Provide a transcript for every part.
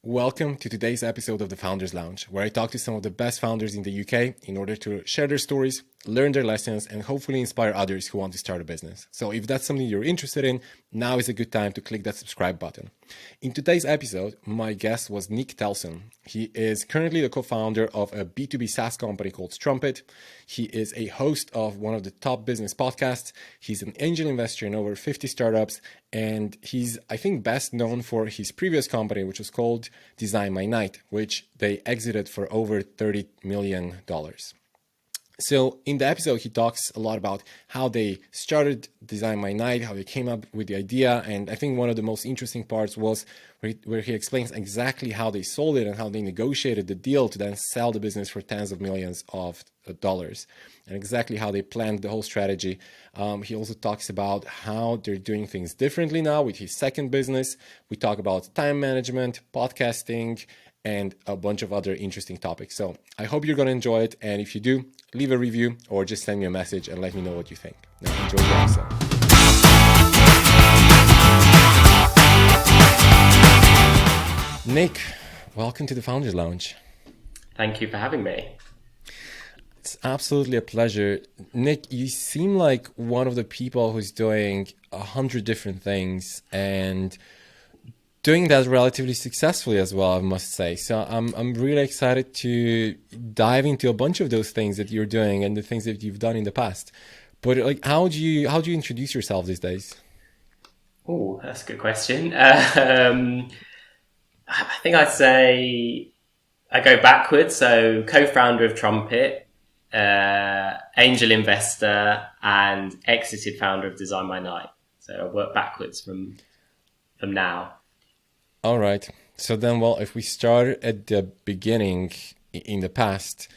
Welcome to today's episode of the Founders Lounge, where I talk to some of the best founders in the UK in order to share their stories, learn their lessons, and hopefully inspire others who want to start a business. So if that's something you're interested in, now is a good time to click that subscribe button. In today's episode, my guest was Telson. He is currently the co-founder of a B2B SaaS company called Trumpet. He is a host of one of the top business podcasts. He's an angel investor in over 50 startups, and he's, I think, best known for his previous company, which was called DesignMyNight, which they exited for over $30 million. So in the episode, he talks a lot about how they started DesignMyNight, how they came up with the idea. And I think one of the most interesting parts was where he explains exactly how they sold it and how they negotiated the deal to then sell the business for tens of millions of dollars, and exactly how they planned the whole strategy. He also talks about how they're doing things differently now with his second business. We talk about time management, podcasting, and a bunch of other interesting topics. So I hope you're going to enjoy it. And if you do, leave a review or just send me a message and let me know what you think. Now enjoy the episode. Nick, welcome to the Founders Lounge. Thank you for having me. It's absolutely a pleasure. Nick, you seem like one of the people who's doing 100 different things and doing that relatively successfully as well, I must say. So I'm really excited to dive into a bunch of those things that you're doing and the things that you've done in the past. But like, how do you introduce yourself these days? Oh, that's a good question. I think I'd say I go backwards. So co-founder of Trumpet, angel investor, and exited founder of DesignMyNight. So I work backwards from now. All right. So then, well, if we start at the beginning in the past,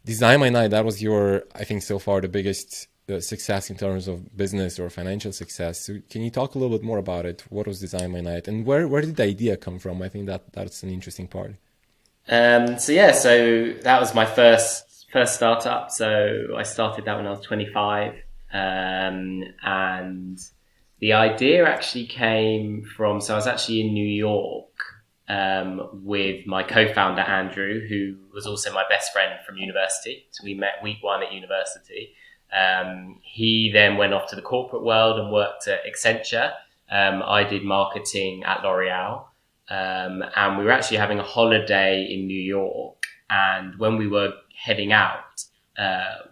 DesignMyNight, that was your, I think so far, the biggest success in terms of business or financial success. So can you talk a little bit more about it? What was DesignMyNight and where did the idea come from? I think that's an interesting part. So that was my first startup. So I started that when I was 25. And the idea actually came from, so I was actually in New York with my co-founder, Andrew, who was also my best friend from university. So we met week one at university. He then went off to the corporate world and worked at Accenture. I did marketing at L'Oreal. And we were actually having a holiday in New York. And when we were heading out, there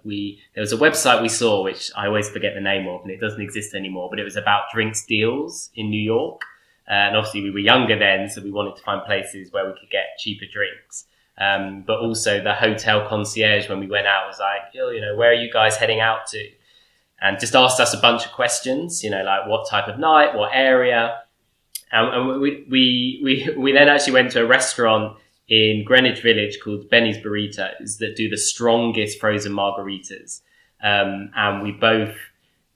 was a website we saw, which I always forget the name of, and it doesn't exist anymore, but it was about drinks deals in New York. And obviously we were younger then, so we wanted to find places where we could get cheaper drinks. But also the hotel concierge, when we went out, was like, where are you guys heading out to? And just asked us a bunch of questions, like what type of night, what area. And we then actually went to a restaurant in Greenwich Village called Benny's Burritos that do the strongest frozen margaritas. And we both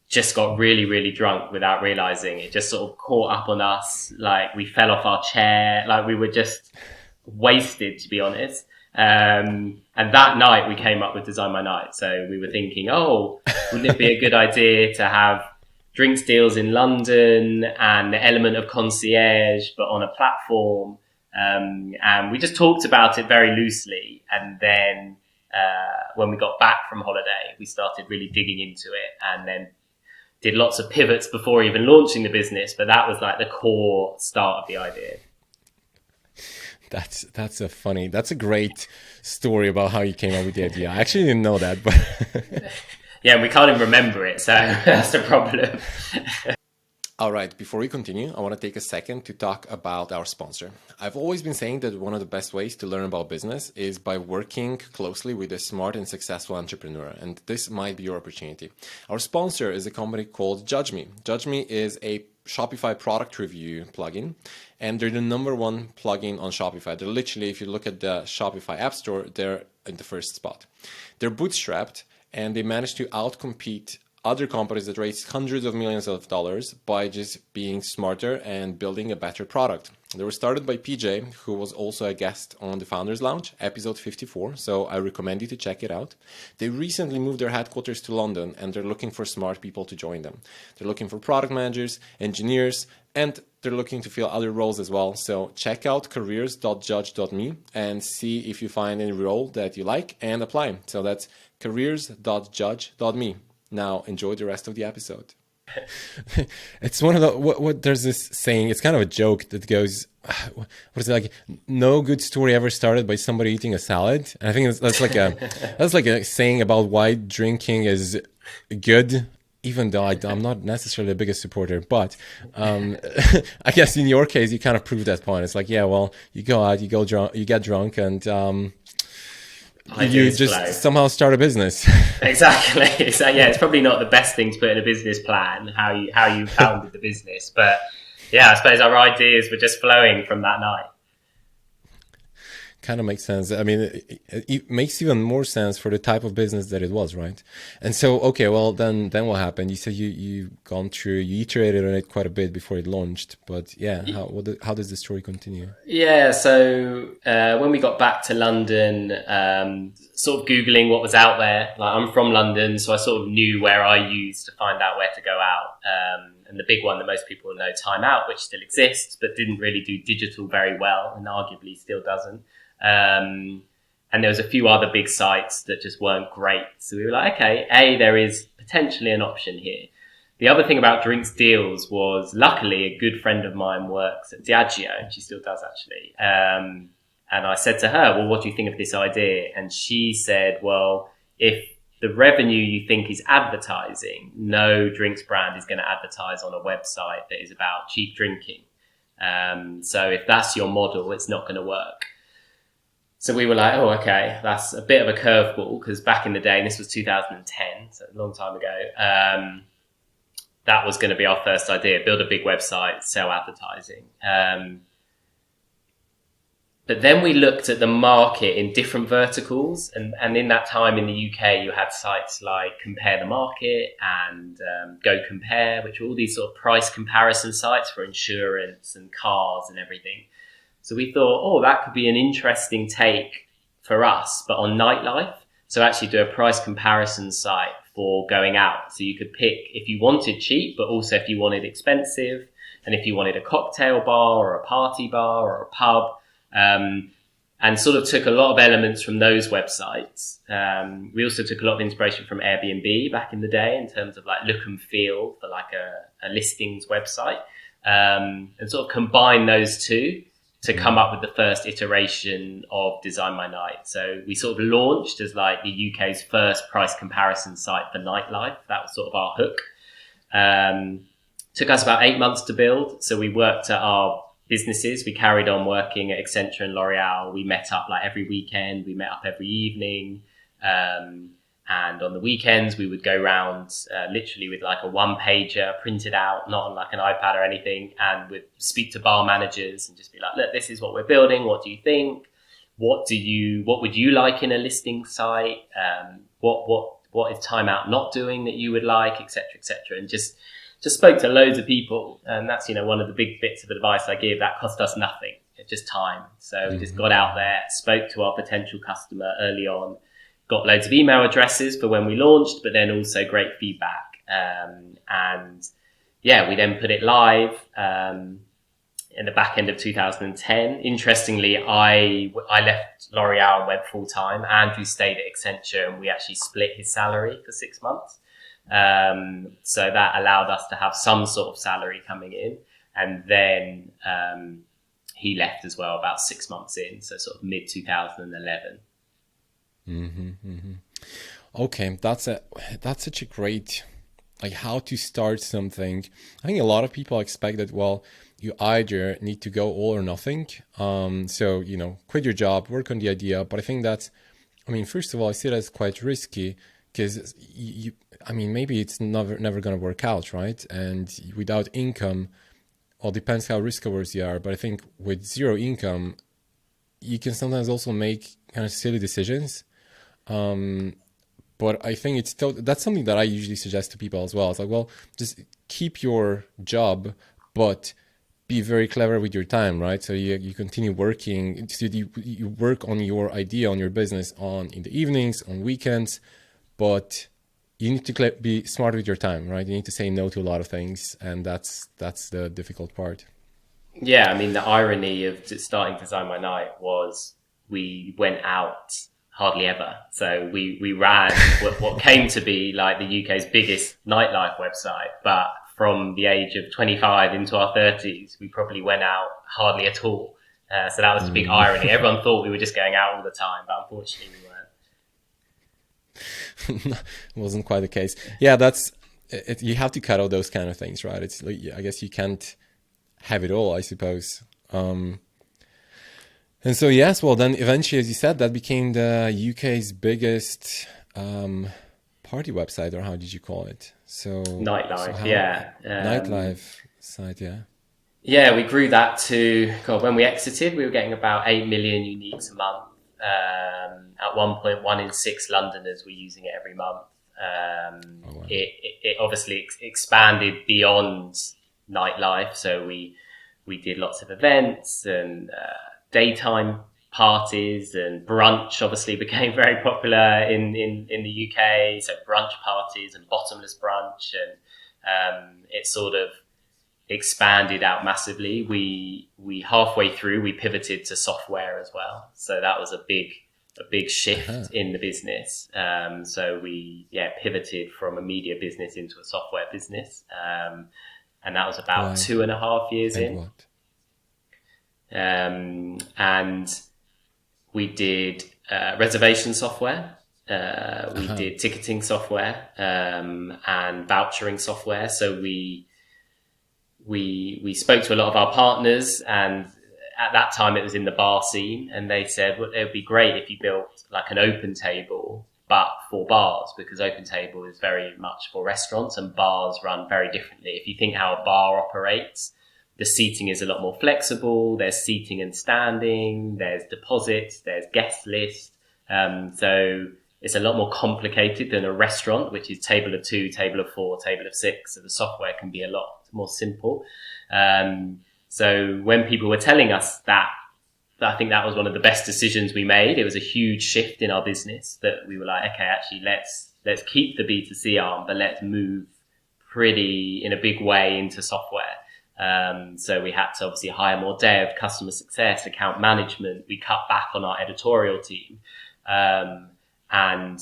just got really, really drunk without realizing. It just sort of caught up on us. Like we fell off our chair. Like we were just wasted, to be honest. And that night we came up with DesignMyNight. So we were thinking, wouldn't it be a good idea to have drinks deals in London and the element of concierge, but on a platform? And we just talked about it very loosely. And then when we got back from holiday, we started really digging into it and then did lots of pivots before even launching the business. But that was like the core start of the idea. That's a great story about how you came up with the idea. I actually didn't know that, but yeah, we can't even remember it. So that's the problem. All right, before we continue, I want to take a second to talk about our sponsor. I've always been saying that one of the best ways to learn about business is by working closely with a smart and successful entrepreneur, and this might be your opportunity. Our sponsor is a company called JudgeMe. JudgeMe is a Shopify product review plugin, and they're the number one plugin on Shopify. They're literally, if you look at the Shopify App Store, they're in the first spot. They're bootstrapped, and they managed to outcompete other companies that raise hundreds of millions of dollars by just being smarter and building a better product. They were started by PJ, who was also a guest on the Founders Lounge, episode 54, so I recommend you to check it out. They recently moved their headquarters to London, and they're looking for smart people to join them. They're looking for product managers, engineers, and they're looking to fill other roles as well. So check out careers.judge.me and see if you find any role that you like and apply. So that's careers.judge.me. Now enjoy the rest of the episode. It's one of the what there's this saying, it's kind of a joke that goes, what is it, like, no good story ever started by somebody eating a salad. And I think that's like a saying about why drinking is good, even though I'm not necessarily the biggest supporter. But I guess in your case you kind of proved that point. It's like, yeah, well, you go out, you get drunk, and you just flow. Somehow start a business. Exactly. So yeah, it's probably not the best thing to put in a business plan, how you founded the business, but yeah, I suppose our ideas were just flowing from that night. Kind of makes sense. I mean, it makes even more sense for the type of business that it was, right? And so, okay, well, then what happened? You said you iterated on it quite a bit before it launched, but yeah, how does the story continue? Yeah, so when we got back to London, sort of Googling what was out there. Like, I'm from London, so I sort of knew where I used to find out where to go out. And the big one that most people know, Time Out, which still exists, but didn't really do digital very well, and arguably still doesn't. And there was a few other big sites that just weren't great. So we were like, okay, there is potentially an option here. The other thing about Drinks Deals was, luckily, a good friend of mine works at Diageo, and she still does actually. And I said to her, well, what do you think of this idea? And she said, well, if the revenue you think is advertising, no drinks brand is going to advertise on a website that is about cheap drinking. So if that's your model, it's not going to work. So we were like, oh, okay, that's a bit of a curveball, because back in the day, and this was 2010, so a long time ago, that was going to be our first idea, build a big website, sell advertising. But then we looked at the market in different verticals. And in that time in the UK, you had sites like Compare the Market and Go Compare, which are all these sort of price comparison sites for insurance and cars and everything. So we thought, oh, that could be an interesting take for us, but on nightlife. So actually do a price comparison site for going out. So you could pick if you wanted cheap, but also if you wanted expensive, and if you wanted a cocktail bar or a party bar or a pub, and sort of took a lot of elements from those websites. We also took a lot of inspiration from Airbnb back in the day in terms of like look and feel for like a listings website, and sort of combine those two to come up with the first iteration of DesignMyNight. So we sort of launched as like the UK's first price comparison site for nightlife. That was sort of our hook. Took us about 8 months to build. So we worked at our businesses. We carried on working at Accenture and L'Oreal. We met up like every weekend. We met up every evening. And on the weekends, we would go round literally with like a one-pager printed out, not on like an iPad or anything, and would speak to bar managers and just be like, look, this is what we're building. What do you think? What would you like in a listing site? What is Time Out not doing that you would like, et cetera, et cetera. And just spoke to loads of people. And that's, one of the big bits of advice I give that cost us nothing. It's just time. So we just got out there, spoke to our potential customer early on, got loads of email addresses for when we launched, but then also great feedback. And yeah, we then put it live in the back end of 2010. Interestingly, I left L'Oreal and went full time. Andrew stayed at Accenture, and we actually split his salary for 6 months. So that allowed us to have some sort of salary coming in. And then he left as well about 6 months in, so sort of mid 2011. Okay, that's such a great, like, how to start something. I think a lot of people expect that, well, you either need to go all or nothing. So, quit your job, work on the idea. But I think first of all, I see that as quite risky, because maybe it's never going to work out, right? And without income, well, depends how risk averse you are. But I think with zero income, you can sometimes also make kind of silly decisions. But I think that's something that I usually suggest to people as well. It's like, well, just keep your job, but be very clever with your time, right? So you continue working. So you work on your idea, on your business, on in the evenings, on weekends, but you need to be smart with your time, right? You need to say no to a lot of things, and that's the difficult part. Yeah, I mean, the irony of starting Design My Night was we went out hardly ever. So we ran what came to be like the UK's biggest nightlife website, but from the age of 25 into our 30s, we probably went out hardly at all. So that was the big irony. Everyone thought we were just going out all the time, but unfortunately we weren't. It wasn't quite the case. Yeah, that's it. You have to cut out those kind of things, right? It's like, I guess you can't have it all, I suppose. And so, yes, well, then eventually, as you said, that became the UK's biggest party website, or how did you call it? So Nightlife, how, yeah. nightlife site, yeah. Yeah, we grew that to, God, when we exited, we were getting about 8 million uniques a month. At one point, 1 in 6 Londoners were using it every month. Oh, wow. It obviously expanded beyond nightlife. So we did lots of events and daytime parties, and brunch obviously became very popular in the UK. So brunch parties and bottomless brunch, and it sort of expanded out massively. We halfway through we pivoted to software as well, so that was a big shift in the business. So we pivoted from a media business into a software business, and that was about 2.5 years and in. What? And we did reservation software. We did ticketing software and vouchering software. So we spoke to a lot of our partners, and at that time it was in the bar scene, and they said, well, it would be great if you built like an open table, but for bars, because open table is very much for restaurants and bars run very differently. If you think how a bar operates, the seating is a lot more flexible. There's seating and standing, there's deposits, there's guest list. So it's a lot more complicated than a restaurant, which is table of 2, table of 4, table of 6. So the software can be a lot more simple. So when people were telling us that, I think that was one of the best decisions we made. It was a huge shift in our business that we were like, okay, actually let's keep the B2C arm, but let's move pretty in a big way into software. So we had to obviously hire more dev, customer success, account management. We cut back on our editorial team, and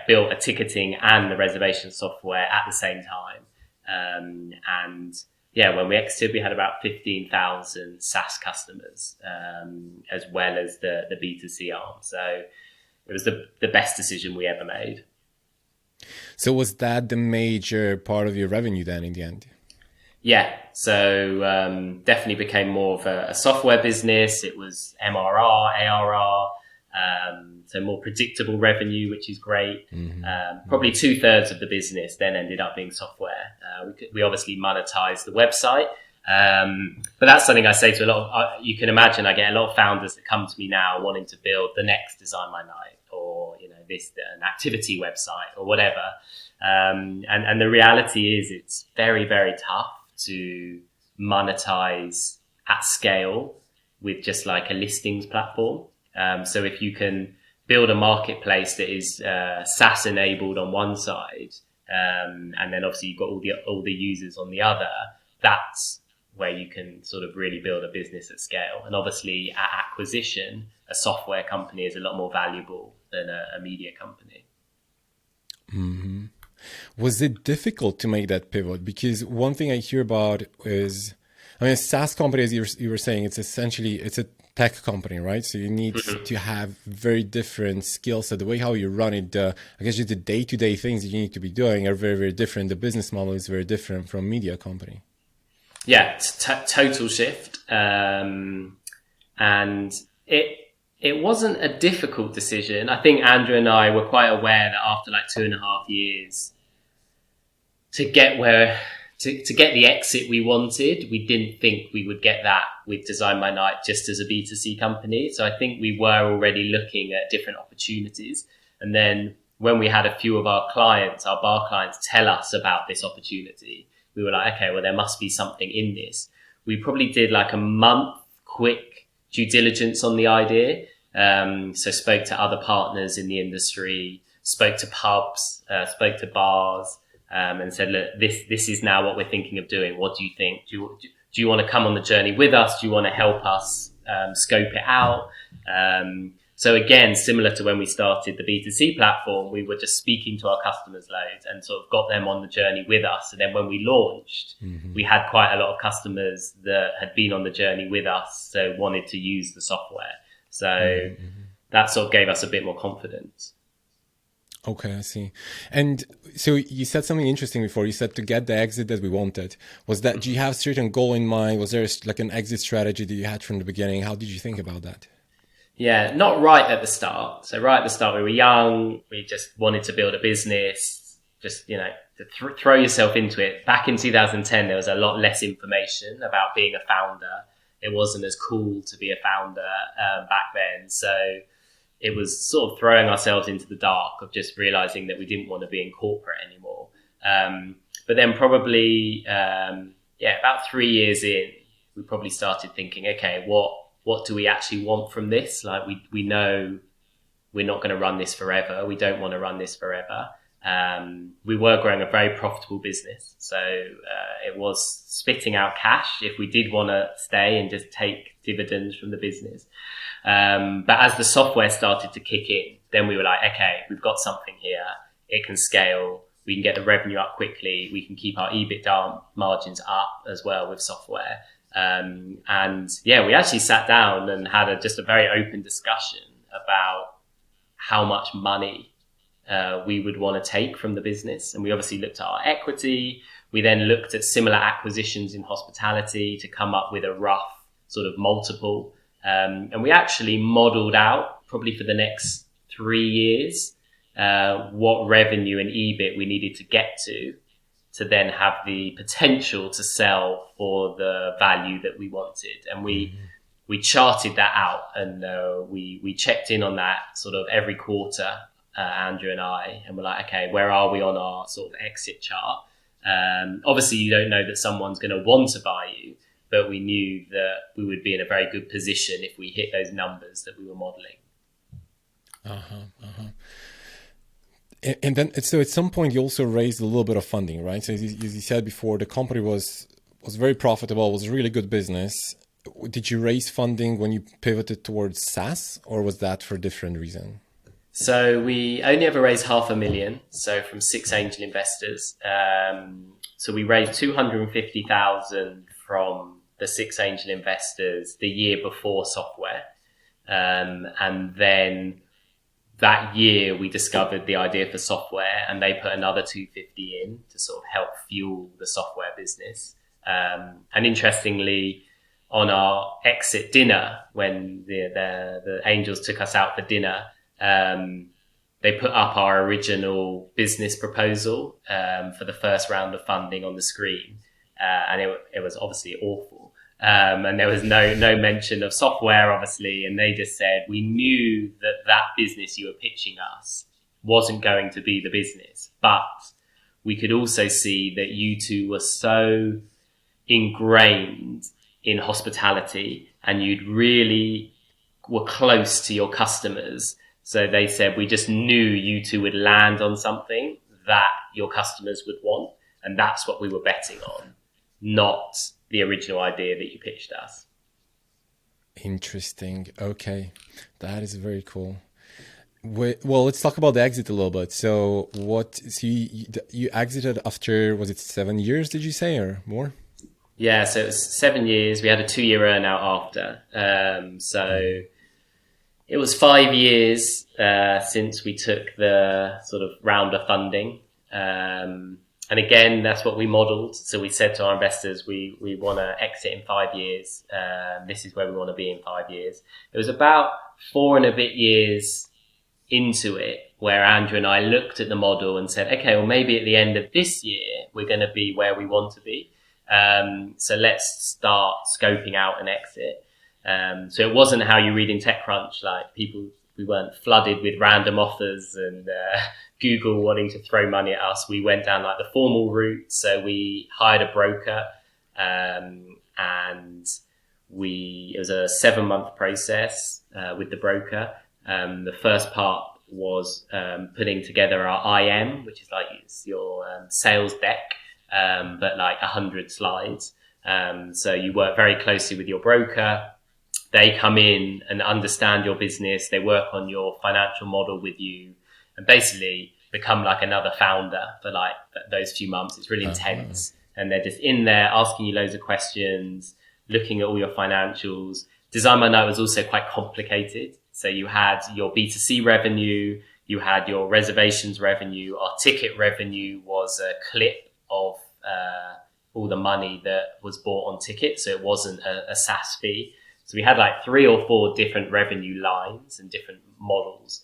built a ticketing and the reservation software at the same time. When we exited, we had about 15,000 SaaS customers, as well as the B2C arm. So it was the best decision we ever made. So was that the major part of your revenue then in the end? Yeah, so definitely became more of a software business. It was MRR, ARR, so more predictable revenue, which is great. Probably 2/3 of the business then ended up being software. We obviously monetized the website, but that's something I say to a lot of, you can imagine I get a lot of founders that come to me now wanting to build the next Design My Night, or an activity website or whatever. And the reality is it's very, very tough to monetize at scale with just like a listings platform. So if you can build a marketplace that is SaaS enabled on one side, and then obviously you've got all the users on the other, that's where you can sort of really build a business at scale. And obviously at acquisition, a software company is a lot more valuable than a media company. Mm-hmm. Was it difficult to make that pivot? Because one thing I hear about is, a SaaS company, as you were saying, it's a tech company, right? So you need to have very different skill set. The way how you run it, I guess just the day-to-day things that you need to be doing are very, very different. The business model is very different from media company. Yeah, total shift. And it wasn't a difficult decision. I think Andrew and I were quite aware that after like 2.5 years, to get the exit we wanted, we didn't think we would get that with DesignMyNight just as a B2C company. So I think we were already looking at different opportunities. And then when we had a few of our bar clients tell us about this opportunity, we were like, okay, well, there must be something in this. we probably did like a month quick due diligence on the idea. So spoke to other partners in the industry, spoke to pubs, spoke to bars, and said, look, this is now what we're thinking of doing. What do you think? Do you want to come on the journey with us? Do you want to help us scope it out? So again, similar to when we started the B2C platform, we were just speaking to our customers loads and sort of got them on the journey with us. And then when we launched, we had quite a lot of customers that had been on the journey with us, so wanted to use the software. So that sort of gave us a bit more confidence. Okay, I see. And so you said something interesting before. You said to get the exit that we wanted. Was that, do you have a certain goal in mind? Was there like an exit strategy that you had from the beginning? How did you think about that? Yeah, not right at the start. So right at the start, we were young. We just wanted to build a business, just, to throw yourself into it. Back in 2010, there was a lot less information about being a founder. It wasn't as cool to be a founder back then. So it was sort of throwing ourselves into the dark of just realizing that we didn't want to be in corporate anymore. But then probably, about 3 years in, we probably started thinking, okay, what do we actually want from this? Like we know we're not going to run this forever. We don't want to run this forever. We were growing a very profitable business. So it was spitting out cash if we did want to stay and just take dividends from the business. But as the software started to kick in, then we were like, okay, we've got something here. It can scale. We can get the revenue up quickly. We can keep our EBITDA margins up as well with software. We actually sat down and had just a very open discussion about how much money we would want to take from the business. And we obviously looked at our equity. We then looked at similar acquisitions in hospitality to come up with a rough sort of multiple. And we actually modeled out probably for the next 3 years what revenue and EBIT we needed to get to then have the potential to sell for the value that we wanted. And we charted that out, and we checked in on that sort of every quarter, Andrew and I, and we're like, okay, where are we on our sort of exit chart? Obviously, you don't know that someone's going to want to buy you, but we knew that we would be in a very good position if we hit those numbers that we were modeling. And then, so at some point, you also raised a little bit of funding, right? So as you said before, the company was very profitable, was a really good business. Did you raise funding when you pivoted towards SaaS, or was that for a different reason? So we only ever raised 500,000, so from 6 angel investors. So we raised 250,000 from the 6 angel investors the year before software. And then that year we discovered the idea for software, and they put another 250 in to sort of help fuel the software business. And interestingly, on our exit dinner, when the angels took us out for dinner, they put up our original business proposal for the first round of funding on the screen, and it was obviously awful. And there was no mention of software, obviously, and they just said, we knew that business you were pitching us wasn't going to be the business, but we could also see that you two were so ingrained in hospitality and you'd really were close to your customers. So they said, we just knew you two would land on something that your customers would want. And that's what we were betting on, not the original idea that you pitched us. Interesting. Okay. That is very cool. Well, let's talk about the exit a little bit. So you exited after, was it 7 years, did you say, or more? Yeah, so it was 7 years. We had a 2-year earnout after. So it was 5 years since we took the sort of round of funding. And again, that's what we modeled. So we said to our investors, we want to exit in 5 years. This is where we want to be in 5 years. It was about 4 and a bit years into it where Andrew and I looked at the model and said, okay, well, maybe at the end of this year, we're going to be where we want to be. So let's start scoping out an exit. So it wasn't how you read in TechCrunch, like we weren't flooded with random offers and Google wanting to throw money at us. We went down like the formal route. So we hired a broker and it was a 7-month process with the broker. The first part was putting together our IM, which is like it's your sales deck, but like 100 slides. So you work very closely with your broker. They come in and understand your business. They work on your financial model with you and basically become like another founder for like those few months. It's really intense. And they're just in there asking you loads of questions, looking at all your financials. DesignMyNight was also quite complicated. So you had your B2C revenue, you had your reservations revenue. Our ticket revenue was a clip of all the money that was bought on tickets. So it wasn't a SaaS fee. So we had like 3 or 4 different revenue lines and different models.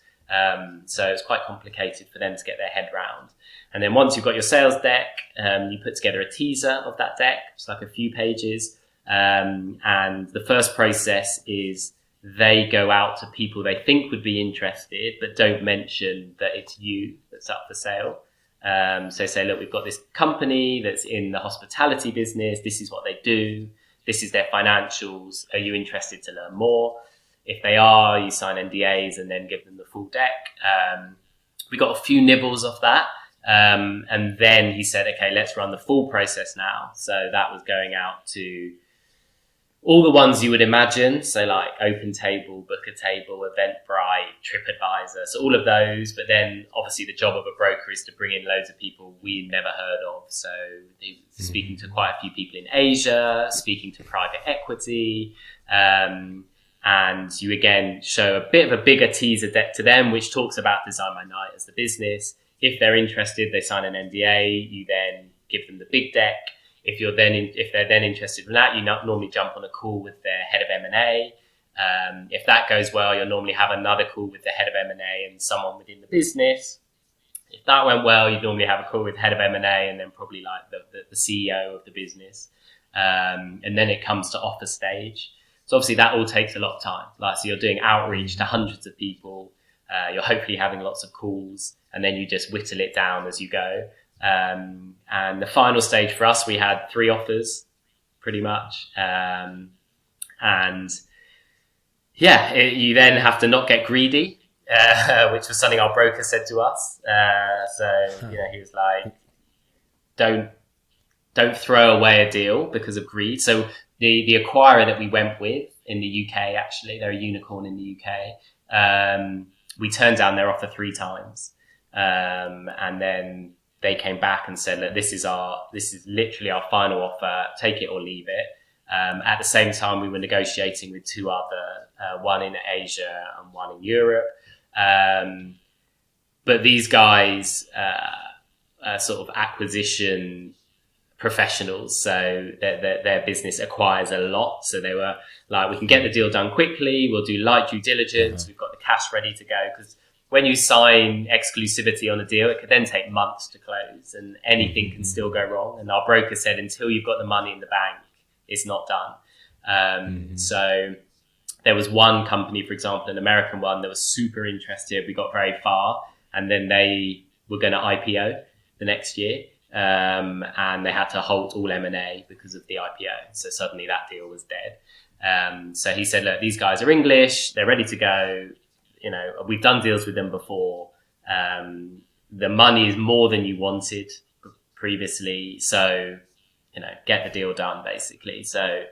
So it's quite complicated for them to get their head round. And then once you've got your sales deck, you put together a teaser of that deck, just like a few pages. And the first process is they go out to people they think would be interested, but don't mention that it's you that's up for sale. So say, look, we've got this company that's in the hospitality business. This is what they do. This is their financials. Are you interested to learn more? If they are, you sign NDAs and then give them the full deck. We got a few nibbles off that. And then he said, okay, let's run the full process now. So that was going out to all the ones you would imagine. So like OpenTable, BookATable, Eventbrite, TripAdvisor. So all of those. But then obviously the job of a broker is to bring in loads of people we never heard of. So he was speaking to quite a few people in Asia, speaking to private equity. And you again show a bit of a bigger teaser deck to them, which talks about DesignMyNight as the business. If they're interested, they sign an NDA. You then give them the big deck. If they're then interested in that, you normally jump on a call with their head of M&A. If that goes well, you'll normally have another call with the head of M&A and someone within the business. If that went well, you'd normally have a call with head of M&A and then probably like the CEO of the business. And then it comes to offer stage. So obviously that all takes a lot of time. Like, so you're doing outreach to hundreds of people. You're hopefully having lots of calls, and then you just whittle it down as you go. And the final stage for us, we had 3 offers pretty much. And yeah, you then have to not get greedy, which was something our broker said to us. He was like, don't throw away a deal because of greed. So the acquirer that we went with in the UK, actually, they're a unicorn in the UK. We turned down their offer 3 times. And then they came back and said, look, this is literally our final offer. Take it or leave it. At the same time, we were negotiating with 2 other, one in Asia and one in Europe. But these guys are sort of acquisition professionals, so their business acquires a lot. So they were like, we can get the deal done quickly. We'll do light due diligence. We've got the cash ready to go, because when you sign exclusivity on a deal, it could then take months to close, and anything can still go wrong. And our broker said, until you've got the money in the bank, it's not done. So there was one company, for example, an American one, that was super interested. We got very far, and then they were going to IPO the next year. And they had to halt all M&A because of the IPO. So suddenly that deal was dead. So he said, look, these guys are English. They're ready to go. You know, we've done deals with them before. The money is more than you wanted previously. So, you know, get the deal done, basically. So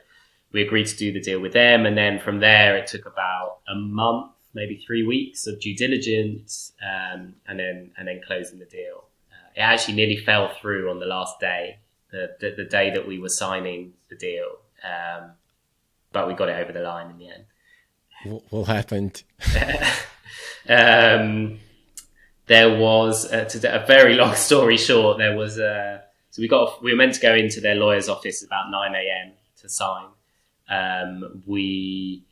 we agreed to do the deal with them. And then from there, it took about a month, maybe 3 weeks of due diligence, and then closing the deal. It actually nearly fell through on the last day, the day that we were signing the deal. But we got it over the line in the end. What happened? There was, a very long story short, there was so we were meant to go into their lawyer's office about 9 a.m. to sign. We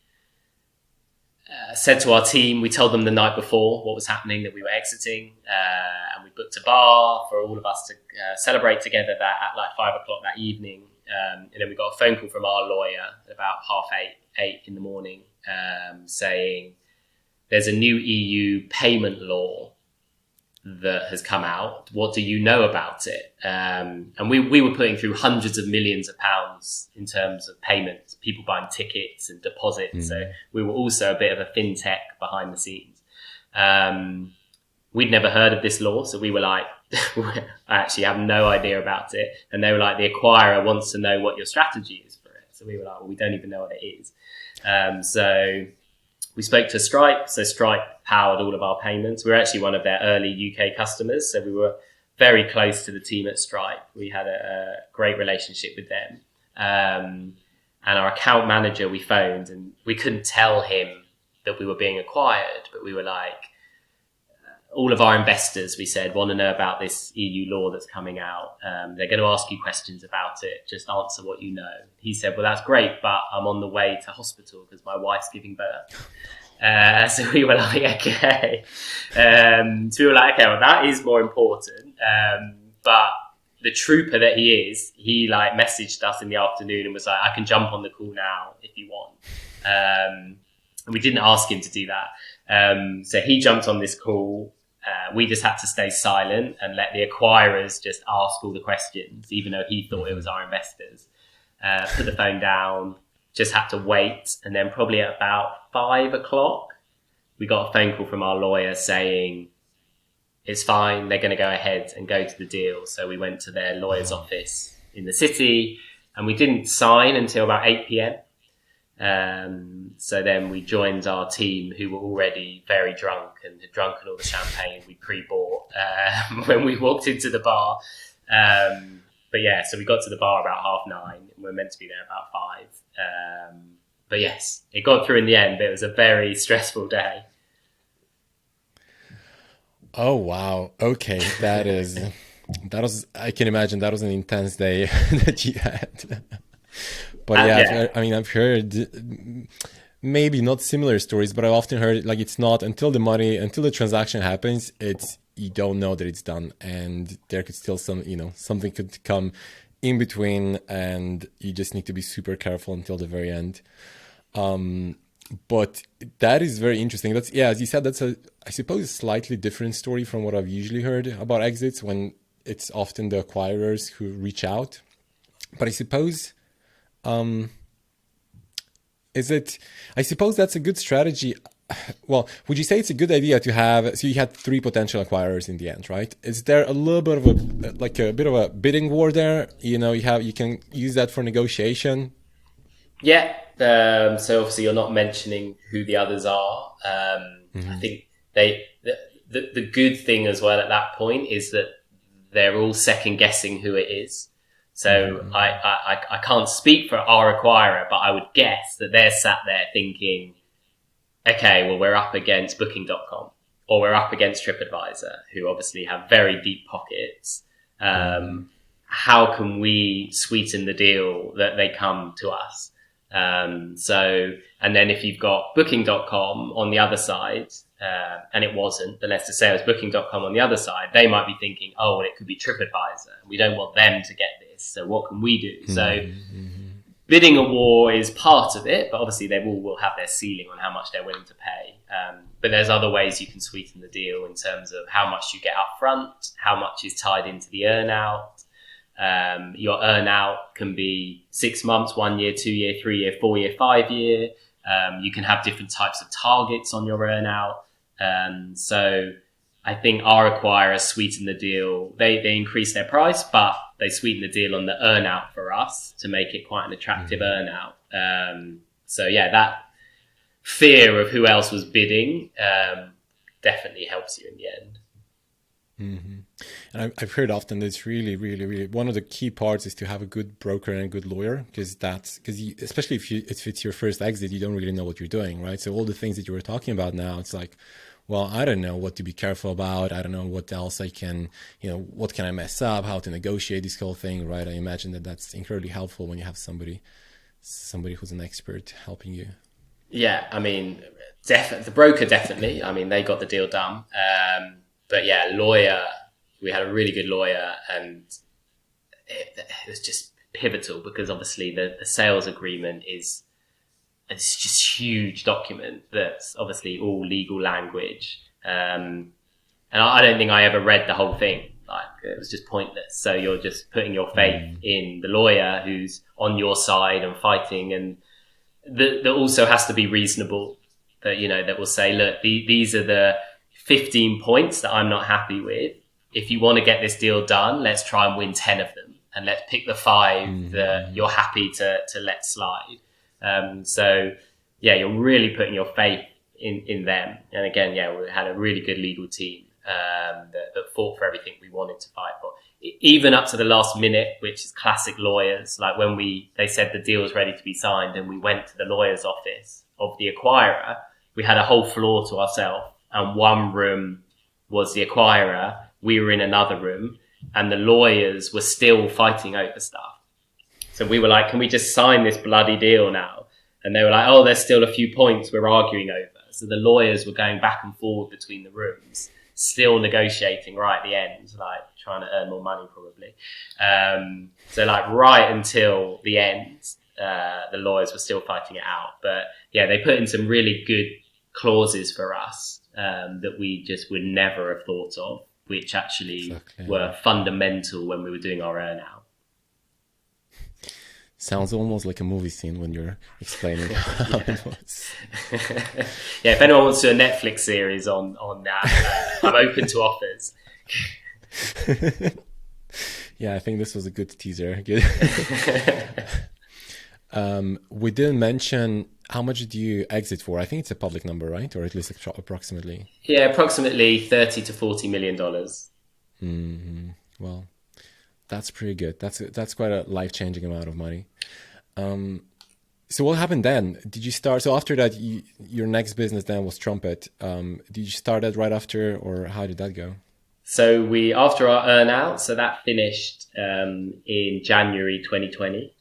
said to our team, we told them the night before what was happening, that we were exiting, and we booked a bar for all of us to celebrate together that at like 5 o'clock that evening. And then we got a phone call from our lawyer at about 8:30 in the morning, saying there's a new EU payment law that has come out. What do you know about it? And we were putting through hundreds of millions of pounds in terms of payments, people buying tickets and deposits. So we were also a bit of a fintech behind the scenes. We'd never heard of this law, so we were like, I actually have no idea about it. And they were like, the acquirer wants to know what your strategy is for it. So we were like, well, we don't even know what it is. So we spoke to Stripe. So Stripe powered all of our payments. We were actually one of their early UK customers. So we were very close to the team at Stripe. We had a great relationship with them. And our account manager, we phoned, and we couldn't tell him that we were being acquired, but we were like, all of our investors, we said, want to know about this EU law that's coming out. They're going to ask you questions about it. Just answer what you know. He said, well, that's great, but I'm on the way to hospital because my wife's giving birth. So we were like, okay. So we were like, okay, well, that is more important. But the trooper that he is, he like messaged us in the afternoon and was like, I can jump on the call now if you want. And we didn't ask him to do that. So he jumped on this call. We just had to stay silent and let the acquirers just ask all the questions, even though he thought it was our investors. Put the phone down, just had to wait. And then probably at about 5 o'clock, we got a phone call from our lawyer saying, it's fine, they're going to go ahead and go to the deal. So we went to their lawyer's office in the city, and we didn't sign until about 8 p.m. So then we joined our team, who were already very drunk and had drunken all the champagne we pre-bought when we walked into the bar. But yeah, so we got to the bar about 9:30, and we were meant to be there about 5. But yes, it got through in the end, but it was a very stressful day. Oh, wow. Okay. I can imagine that was an intense day that you had. But yeah, I've heard maybe not similar stories, but I've often heard like it's not until the transaction happens, you don't know that it's done, and there could still something could come in between, and you just need to be super careful until the very end. But that is very interesting. As you said, I suppose a slightly different story from what I've usually heard about exits, when it's often the acquirers who reach out. But I suppose. I suppose that's a good strategy. Well, would you say it's a good idea to have, so you had 3 potential acquirers in the end, right? Is there a little bit of a bit of a bidding war there? You can use that for negotiation. Yeah. So obviously you're not mentioning who the others are. I think the good thing as well at that point is that they're all second guessing who it is. So I can't speak for our acquirer, but I would guess that they're sat there thinking, okay, well, we're up against Booking.com, or we're up against TripAdvisor, who obviously have very deep pockets. How can we sweeten the deal that they come to us? And then if you've got Booking.com on the other side, and it wasn't, but let's just say it was Booking.com on the other side, they might be thinking, oh, well, it could be TripAdvisor. We don't want them to get this. So what can we do? So bidding a war is part of it, but obviously they will have their ceiling on how much they're willing to pay. But there's other ways you can sweeten the deal in terms of how much you get up front, how much is tied into the earnout. Your earnout can be 6 months, 1 year, 2 year, 3 year, 4 year, 5 year. You can have different types of targets on your earnout. So I think our acquirers sweeten the deal. They increase their price, but they sweeten the deal on the earnout for us to make it quite an attractive earnout. So yeah, that fear of who else was bidding definitely helps you in the end. And I've heard often that it's really, really, really one of the key parts is to have a good broker and a good lawyer, because especially if it's your first exit, you don't really know what you're doing, right? So all the things that you were talking about now, it's like, well, I don't know what to be careful about. I don't know what else I can, what can I mess up, how to negotiate this whole thing, right? I imagine that's incredibly helpful when you have somebody who's an expert helping you. Yeah, the broker definitely. They got the deal done. But yeah, lawyer, we had a really good lawyer, and it was just pivotal because obviously the sales agreement it's just huge document that's obviously all legal language. And I don't think I ever read the whole thing. Like, it was just pointless. So you're just putting your faith in the lawyer who's on your side and fighting, and that also has to be reasonable. That, you know, that will say, look, these are the 15 points that I'm not happy with. If you want to get this deal done, let's try and win 10 of them, and let's pick the 5 that you're happy to let slide. So yeah, you're really putting your faith in them. And again, yeah, we had a really good legal team that fought for everything we wanted to fight for, even up to the last minute, which is classic lawyers. Like when they said the deal was ready to be signed, and we went to the lawyer's office of the acquirer, we had a whole floor to ourselves, and one room was the acquirer. We were in another room, and the lawyers were still fighting over stuff. So we were like, can we just sign this bloody deal now? And they were like, oh, there's still a few points we're arguing over. So the lawyers were going back and forward between the rooms, still negotiating right at the end, like trying to earn more money probably. So like right until the end, the lawyers were still fighting it out. But yeah, they put in some really good clauses for us that we just would never have thought of, which actually were fundamental when we were doing our earn out. Sounds almost like a movie scene when you're explaining how it was. Yeah, if anyone wants to do a Netflix series on that, I'm open to offers. Yeah, I think this was a good teaser. Good. We didn't mention how much do you exit for? I think it's a public number, right? Or at least approximately. Yeah, approximately $30 to $40 million. Mm-hmm. Well, that's pretty good. That's quite a life-changing amount of money. So what happened then? Did you start? So after that, your next business then was Trumpet. Did you start that right after, or how did that go? So after our earn out, so that finished in January 2020.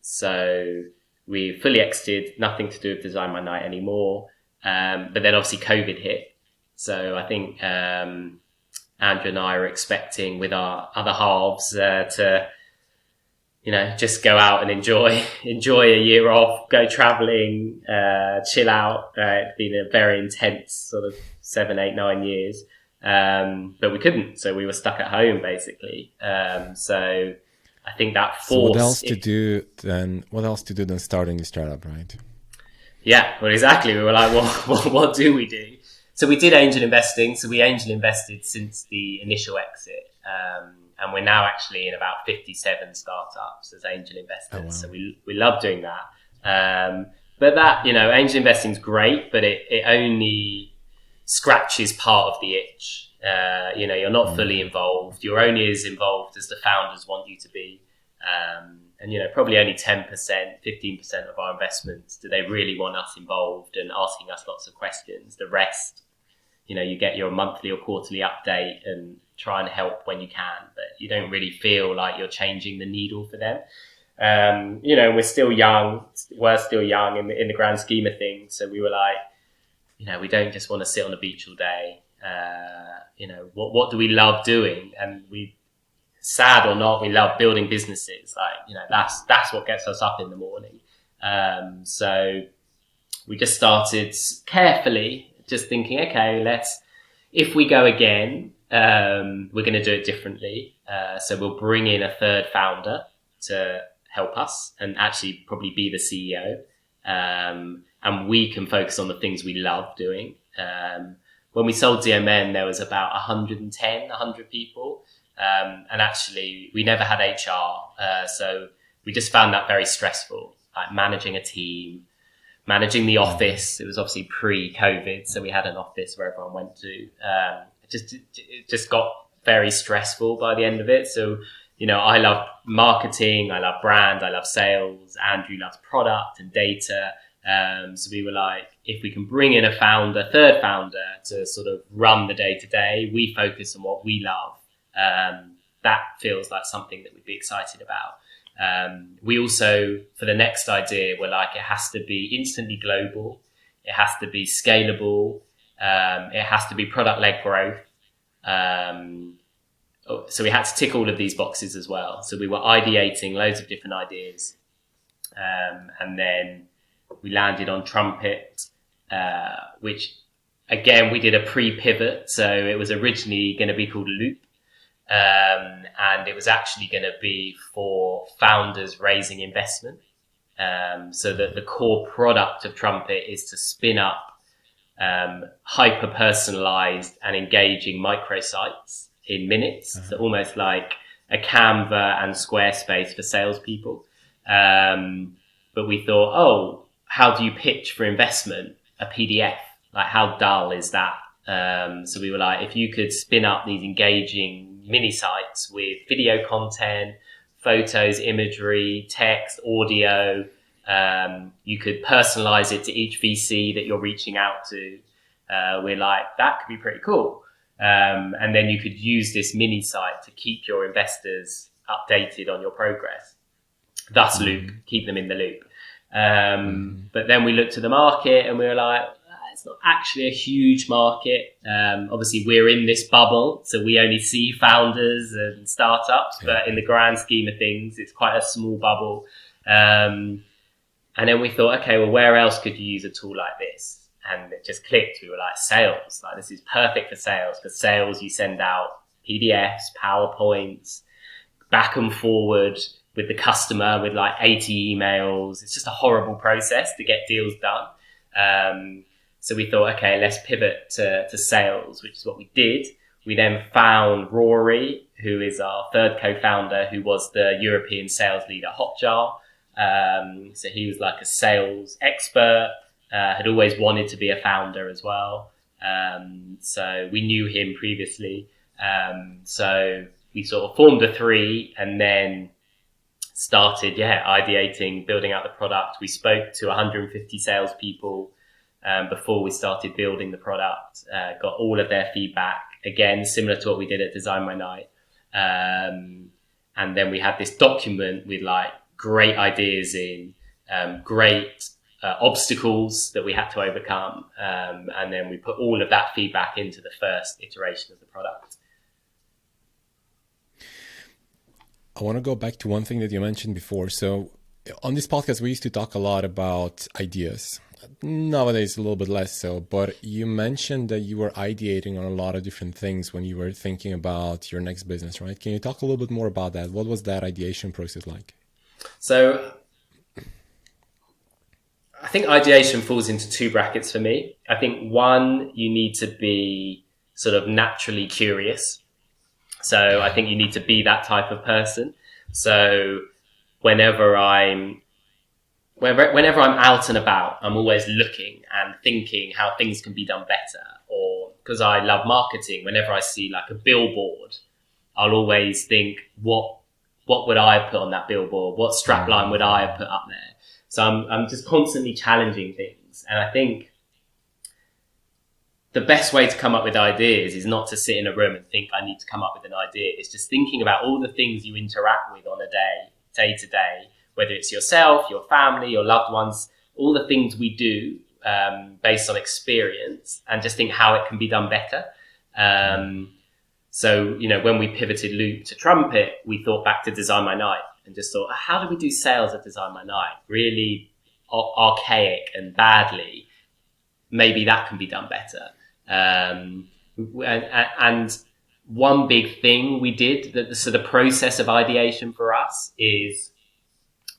So we fully exited, nothing to do with DesignMyNight anymore. But then obviously COVID hit. So I think Andrew and I are expecting with our other halves to, you know, just go out and enjoy a year off, go traveling, chill out. It's been a very intense sort of 7, 8, 9 years. But we couldn't. So we were stuck at home basically. So I think that forced. So what else to do than starting a startup, right? Yeah, well, exactly. We were like, what do we do? So we did angel investing. So we angel invested since the initial exit. And we're now actually in about 57 startups as angel investors. Oh, wow. So we love doing that. But that, you know, angel investing is great, but it only scratches part of the itch. You know, you're not fully involved. You're only as involved as the founders want you to be. And, you know, probably only 10%, 15% of our investments do they really want us involved and asking us lots of questions. The rest, you know, you get your monthly or quarterly update and try and help when you can, but you don't really feel like you're changing the needle for them. You know, we're still young in the grand scheme of things. So we were like, you know, we don't just want to sit on the beach all day. You know, what do we love doing? And sad or not, we love building businesses. Like, you know, that's what gets us up in the morning. So we just started carefully, just thinking, okay, if we go again, we're going to do it differently. So we'll bring in a third founder to help us and actually probably be the CEO. And we can focus on the things we love doing. When we sold DMN, there was about 100 people. And actually we never had HR. So we just found that very stressful, like managing a team, managing the office. It was obviously pre-COVID. So we had an office where everyone went to. It just got very stressful by the end of it. So, you know, I love marketing, I love brand, I love sales. Andrew loves product and data. So we were like, if we can bring in a third founder to sort of run the day to day, we focus on what we love. That feels like something that we'd be excited about. We also, for the next idea, we're like, it has to be instantly global. It has to be scalable. It has to be product-led growth. So we had to tick all of these boxes as well. So we were ideating loads of different ideas. And then we landed on Trumpet, which again, we did a pre-pivot. So it was originally going to be called Loop. And it was actually going to be for founders raising investment. So that the core product of Trumpet is to spin up hyper-personalized and engaging microsites in minutes. So almost like a Canva and Squarespace for salespeople. But we thought, how do you pitch for investment? A PDF. Like, how dull is that? So we were like, if you could spin up these engaging mini sites with video content, photos, imagery, text, audio, you could personalize it to each VC that you're reaching out to. We're like, that could be pretty cool. And then you could use this mini site to keep your investors updated on your progress. Thus, Loop, keep them in the loop. But then we looked at the market and we were like, it's not actually a huge market. Obviously, we're in this bubble, so we only see founders and startups. But in the grand scheme of things, it's quite a small bubble. And then we thought, okay, well, where else could you use a tool like this? And it just clicked. We were like, sales. Like, this is perfect for sales. For sales, you send out PDFs, PowerPoints, back and forward with the customer with like 80 emails. It's just a horrible process to get deals done. So we thought, okay, let's pivot to sales, which is what we did. We then found Rory, who is our third co-founder, who was the European sales leader at Hotjar. So he was like a sales expert, had always wanted to be a founder as well. So we knew him previously. So we sort of formed the three and then started, ideating, building out the product. We spoke to 150 salespeople before we started building the product, got all of their feedback, again, similar to what we did at DesignMyNight. And then we had this document with like great ideas in, great obstacles that we had to overcome. And then we put all of that feedback into the first iteration of the product. I want to go back to one thing that you mentioned before. So on this podcast, we used to talk a lot about ideas. Nowadays, a little bit less so, but you mentioned that you were ideating on a lot of different things when you were thinking about your next business, right? Can you talk a little bit more about that? What was that ideation process like? So I think ideation falls into two brackets for me. I think one, you need to be sort of naturally curious. So I think you need to be that type of person. So whenever I'm out and about, I'm always looking and thinking how things can be done better. Or because I love marketing, whenever I see like a billboard, I'll always think, what would I put on that billboard? What strapline would I have put up there? So I'm just constantly challenging things. And I think the best way to come up with ideas is not to sit in a room and think I need to come up with an idea. It's just thinking about all the things you interact with on a day to day, whether it's yourself, your family, your loved ones, all the things we do based on experience, and just think how it can be done better. So, when we pivoted Loop to Trumpet, we thought back to DesignMyNight and just thought, how do we do sales at DesignMyNight? Really archaic and badly. Maybe that can be done better. And one big thing we did, so the process of ideation for us is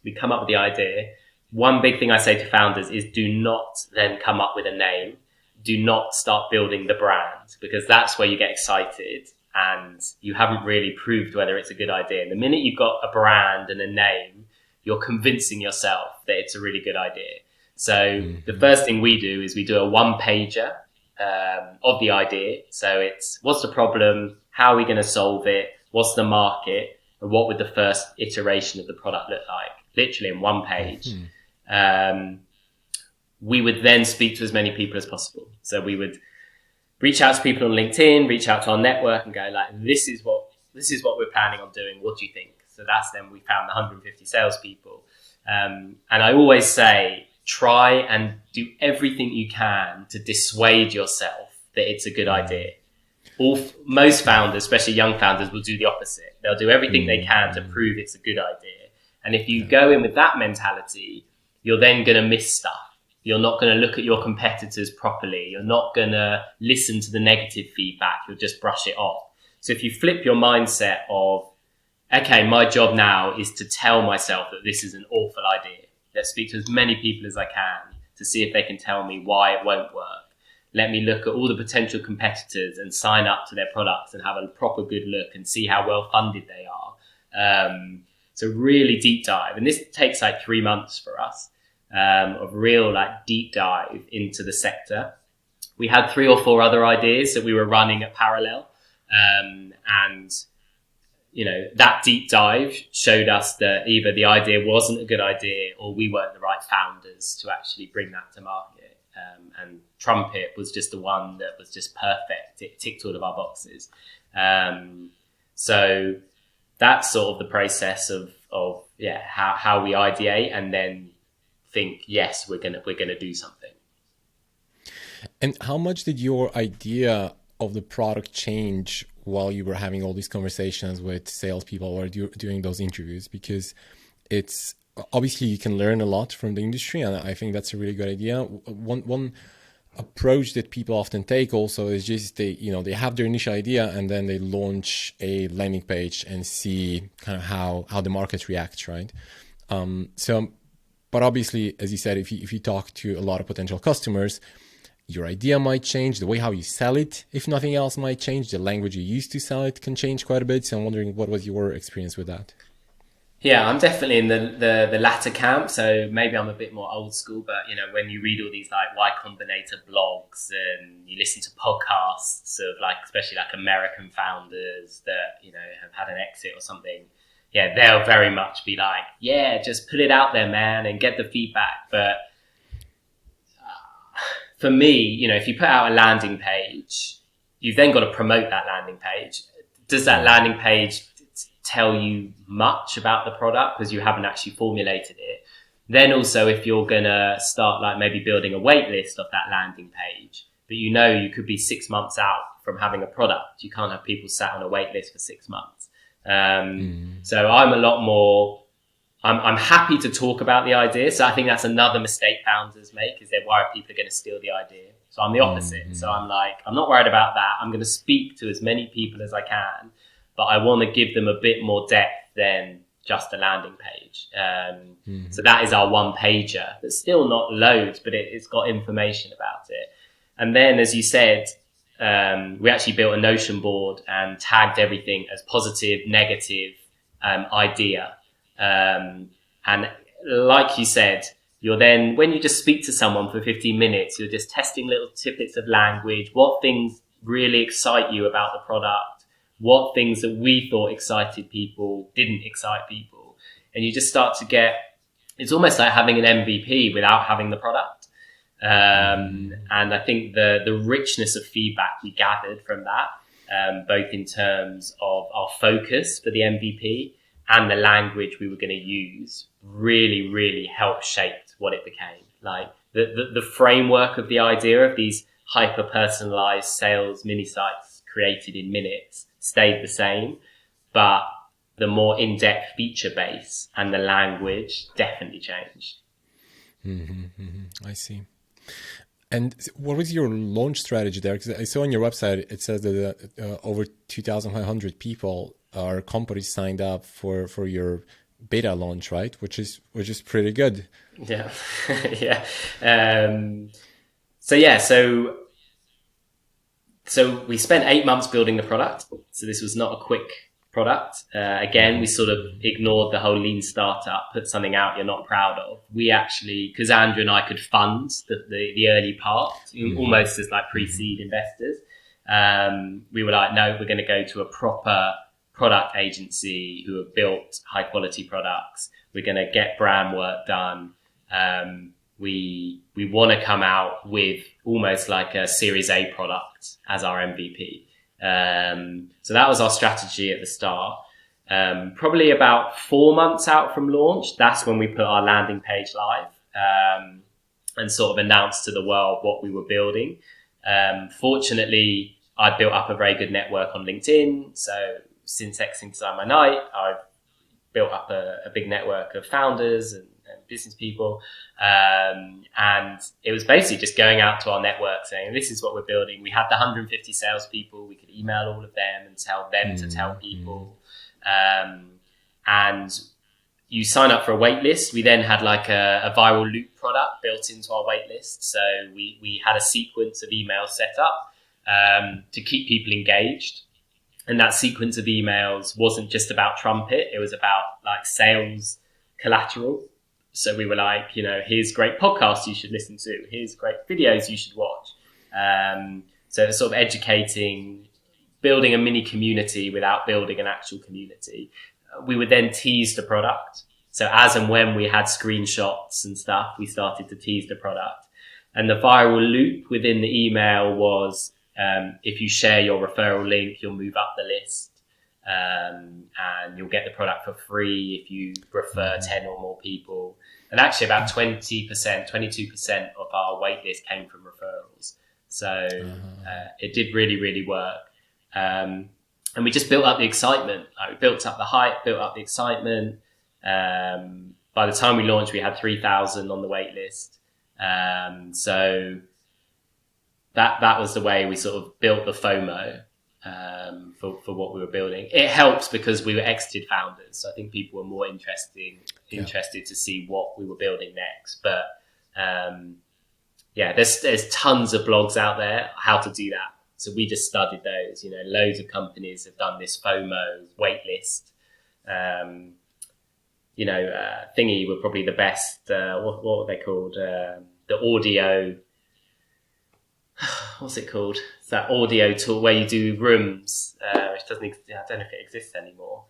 we come up with the idea. One big thing I say to founders is do not then come up with a name. Do not start building the brand, because that's where you get excited and you haven't really proved whether it's a good idea. And the minute you've got a brand and a name, you're convincing yourself that it's a really good idea. So the first thing we do is we do a one-pager of the idea. So it's, what's the problem? How are we going to solve it? What's the market? And what would the first iteration of the product look like? Literally in one page. We would then speak to as many people as possible. So we would reach out to people on LinkedIn, reach out to our network and go like, this is what we're planning on doing. What do you think? So that's then we found the 150 salespeople. And I always say, try and do everything you can to dissuade yourself that it's a good idea. Most founders, especially young founders, will do the opposite. They'll do everything they can to prove it's a good idea. And if you go in with that mentality, you're then going to miss stuff. You're not going to look at your competitors properly. You're not going to listen to the negative feedback. You'll just brush it off. So if you flip your mindset of, okay, my job now is to tell myself that this is an awful idea. Let's speak to as many people as I can to see if they can tell me why it won't work. Let me look at all the potential competitors and sign up to their products and have a proper good look and see how well funded they are. So really deep dive. And this takes like 3 months for us, of real like deep dive into the sector. We had 3 or 4 other ideas that we were running at parallel. And that deep dive showed us that either the idea wasn't a good idea or we weren't the right founders to actually bring that to market. And Trumpet was just the one that was just perfect. It ticked all of our boxes. So that's sort of the process of how we ideate and then think, yes, we're gonna do something. And how much did your idea of the product change while you were having all these conversations with salespeople or doing those interviews? Because it's obviously you can learn a lot from the industry, and I think that's a really good idea. One approach that people often take also is just they have their initial idea and then they launch a landing page and see kind of how the market reacts, right? But obviously, as you said, if you talk to a lot of potential customers, your idea might change, the way how you sell it, if nothing else, might change. The language you use to sell it can change quite a bit. So I'm wondering, what was your experience with that? Yeah, I'm definitely in the latter camp. So maybe I'm a bit more old school, but when you read all these like Y Combinator blogs and you listen to podcasts of like, especially like American founders that, have had an exit or something, yeah, they'll very much be like, yeah, just put it out there, man, and get the feedback. But for me, if you put out a landing page, you've then got to promote that landing page. Does that landing page tell you much about the product because you haven't actually formulated it? Then also, if you're going to start like maybe building a wait list of that landing page, but you could be 6 months out from having a product. You can't have people sat on a wait list for 6 months. So I'm a lot more... I'm happy to talk about the idea. So I think that's another mistake founders make, is they're worried people are going to steal the idea. So I'm the opposite. So I'm like, I'm not worried about that. I'm going to speak to as many people as I can, but I want to give them a bit more depth than just a landing page. So that is our one pager. That's still not loads, but it's got information about it. And then, as you said, we actually built a Notion board and tagged everything as positive, negative, idea. And like you said, you're then, when you just speak to someone for 15 minutes, you're just testing little tidbits of language, what things really excite you about the product, what things that we thought excited people didn't excite people. And you just start to get, it's almost like having an MVP without having the product. And I think the richness of feedback we gathered from that, both in terms of our focus for the MVP and the language we were going to use, really, really helped shape what it became. Like the framework of the idea of these hyper-personalized sales mini sites created in minutes stayed the same, but the more in-depth feature base and the language definitely changed. I see. And what was your launch strategy there? Because I saw on your website, it says that over 2,500 people or companies signed up for your beta launch, right? Which is pretty good. Yeah. Yeah. So we spent 8 months building the product. So this was not a quick product. Again, we sort of ignored the whole lean startup, put something out you're not proud of. We actually, because Andrew and I could fund the early part, almost as like pre-seed investors, we were like, no, we're going to go to a proper product agency who have built high quality products. We're going to get brand work done. We want to come out with almost like a Series A product as our MVP. So that was our strategy at the start. Probably about 4 months out from launch, that's when we put our landing page live, and sort of announced to the world what we were building. Fortunately, I built up a very good network on LinkedIn. So since exiting DesignMyNight, I've built up a big network of founders and business people. And it was basically just going out to our network saying, this is what we're building. We had the 150 salespeople. We could email all of them and tell them to tell people. And you sign up for a wait list. We then had like a viral loop product built into our wait list. So we had a sequence of emails set up to keep people engaged. And that sequence of emails wasn't just about Trumpet. It was about like sales collateral. So we were like, here's great podcasts you should listen to. Here's great videos you should watch. So it's sort of educating, building a mini community without building an actual community. We would then tease the product. So as and when we had screenshots and stuff, we started to tease the product. And the viral loop within the email was, if you share your referral link, you'll move up the list. And you'll get the product for free if you refer 10 or more people. And actually about 20%, 22% of our wait list came from referrals. So it did really, really work. And we just built up the excitement. We built up the hype, built up the excitement. By the time we launched, we had 3,000 on the wait list. So that was the way we sort of built the FOMO for what we were building. It helps because we were exited founders. So I think people were more interested to see what we were building next. But there's tons of blogs out there how to do that. So we just studied those. Loads of companies have done this FOMO waitlist. Thingy were probably the best. What were they called? The audio. What's it called? It's that audio tool where you do rooms, which doesn't. I don't know if it exists anymore.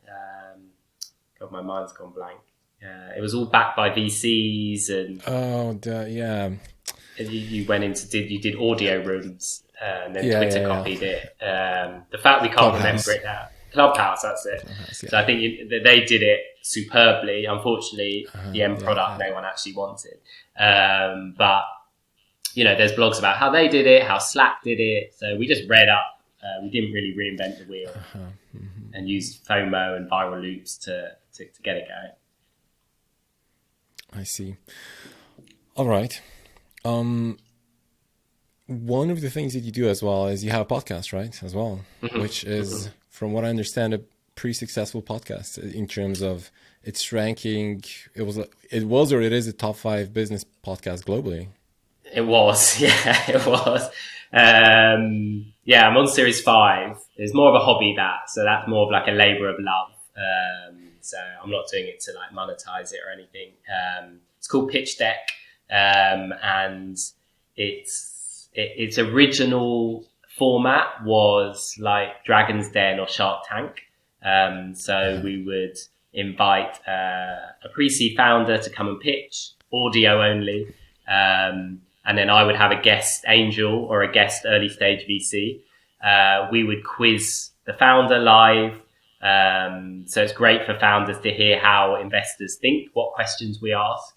God, my mind's gone blank. It was all backed by VCs and. Yeah. You went into you did audio rooms. And then Twitter copied it. The fact we can't remember it now. Clubhouse, that's it. Clubhouse, yeah. So I think they did it superbly. Unfortunately, the end product no one actually wanted. But, there's blogs about how they did it, how Slack did it. So we just read up. We didn't really reinvent the wheel and used FOMO and viral loops to get it going. I see. All right. One of the things that you do as well is you have a podcast, right? As well, which is, from what I understand, a pretty successful podcast in terms of its ranking. It was or it is a top 5 business podcast globally. It was, it was. I'm on series 5. It's more of a hobby so that's more of like a labor of love. So I'm not doing it to like monetize it or anything. It's called Pitch Deck, and its original format was like Dragon's Den or Shark Tank. So we would invite a pre-seed founder to come and pitch, audio only. And then I would have a guest angel or a guest early stage VC. We would quiz the founder live. So it's great for founders to hear how investors think, what questions we ask.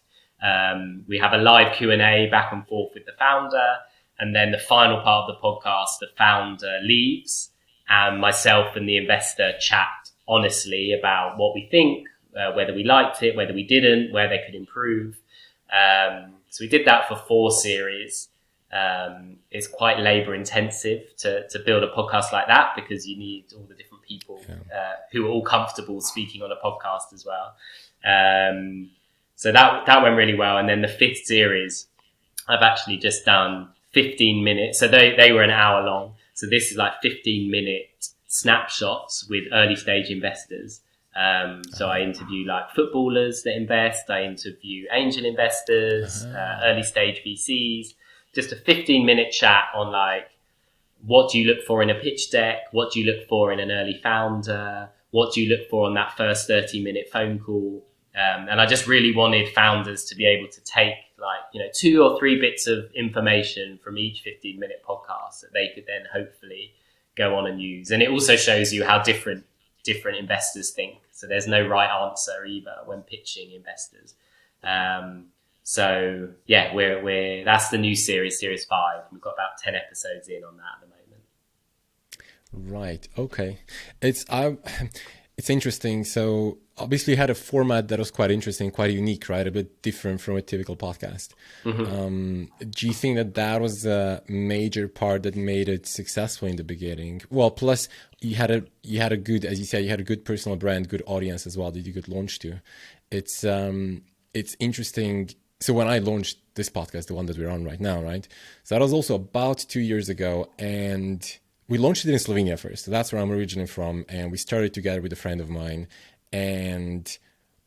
We have a live Q&A back and forth with the founder. And then the final part of the podcast, the founder leaves and myself and the investor chat honestly about what we think, whether we liked it, whether we didn't, where they could improve. So we did that for 4 series. It's quite labor intensive to build a podcast like that because you need all the different people who are all comfortable speaking on a podcast as well. So that went really well. And then the 5th series, I've actually just done 15 minutes. So they were an hour long. So this is like 15-minute snapshots with early stage investors. So I interview like footballers that invest. I interview angel investors, early stage VCs, just a 15-minute chat on like, what do you look for in a pitch deck? What do you look for in an early founder? What do you look for on that first 30-minute phone call? And I just really wanted founders to be able to take 2 or 3 bits of information from each 15-minute podcast that they could then hopefully go on and use. And it also shows you how different investors think. So there's no right answer either when pitching investors. So yeah, we're that's the new series 5. We've got about 10 episodes in on that at the moment. Right. Okay. It's interesting. So obviously you had a format that was quite interesting, quite unique, right? A bit different from a typical podcast. Mm-hmm. Do you think that that was a major part that made it successful in the beginning? Well, plus you had a good, as you said, you had a good personal brand, good audience as well that you could launch to. It's it's interesting. So when I launched this podcast, the one that we're on right now, right? So that was also about 2 years ago, and we launched it in Slovenia first. So that's where I'm originally from, and we started together with a friend of mine, and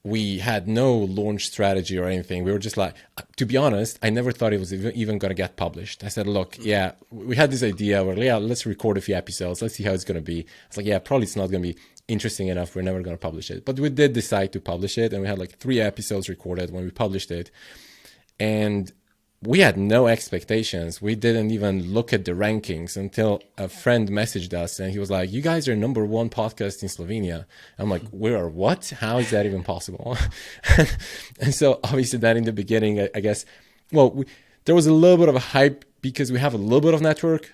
we had no launch strategy or anything. We were just like, to be honest, I never thought it was even going to get published. I said, look, yeah, we had this idea. We're like, yeah, let's record a few episodes. Let's see how it's going to be. It's like, yeah, probably it's not going to be interesting enough. We're never going to publish it. But we did decide to publish it, and we had like 3 episodes recorded when we published it. And we had no expectations. We didn't even look at the rankings until a friend messaged us and he was like, you guys are #1 podcast in Slovenia. I'm like, we are what? How is that even possible? And so obviously then in the beginning, I guess, well, there was a little bit of a hype because we have a little bit of network.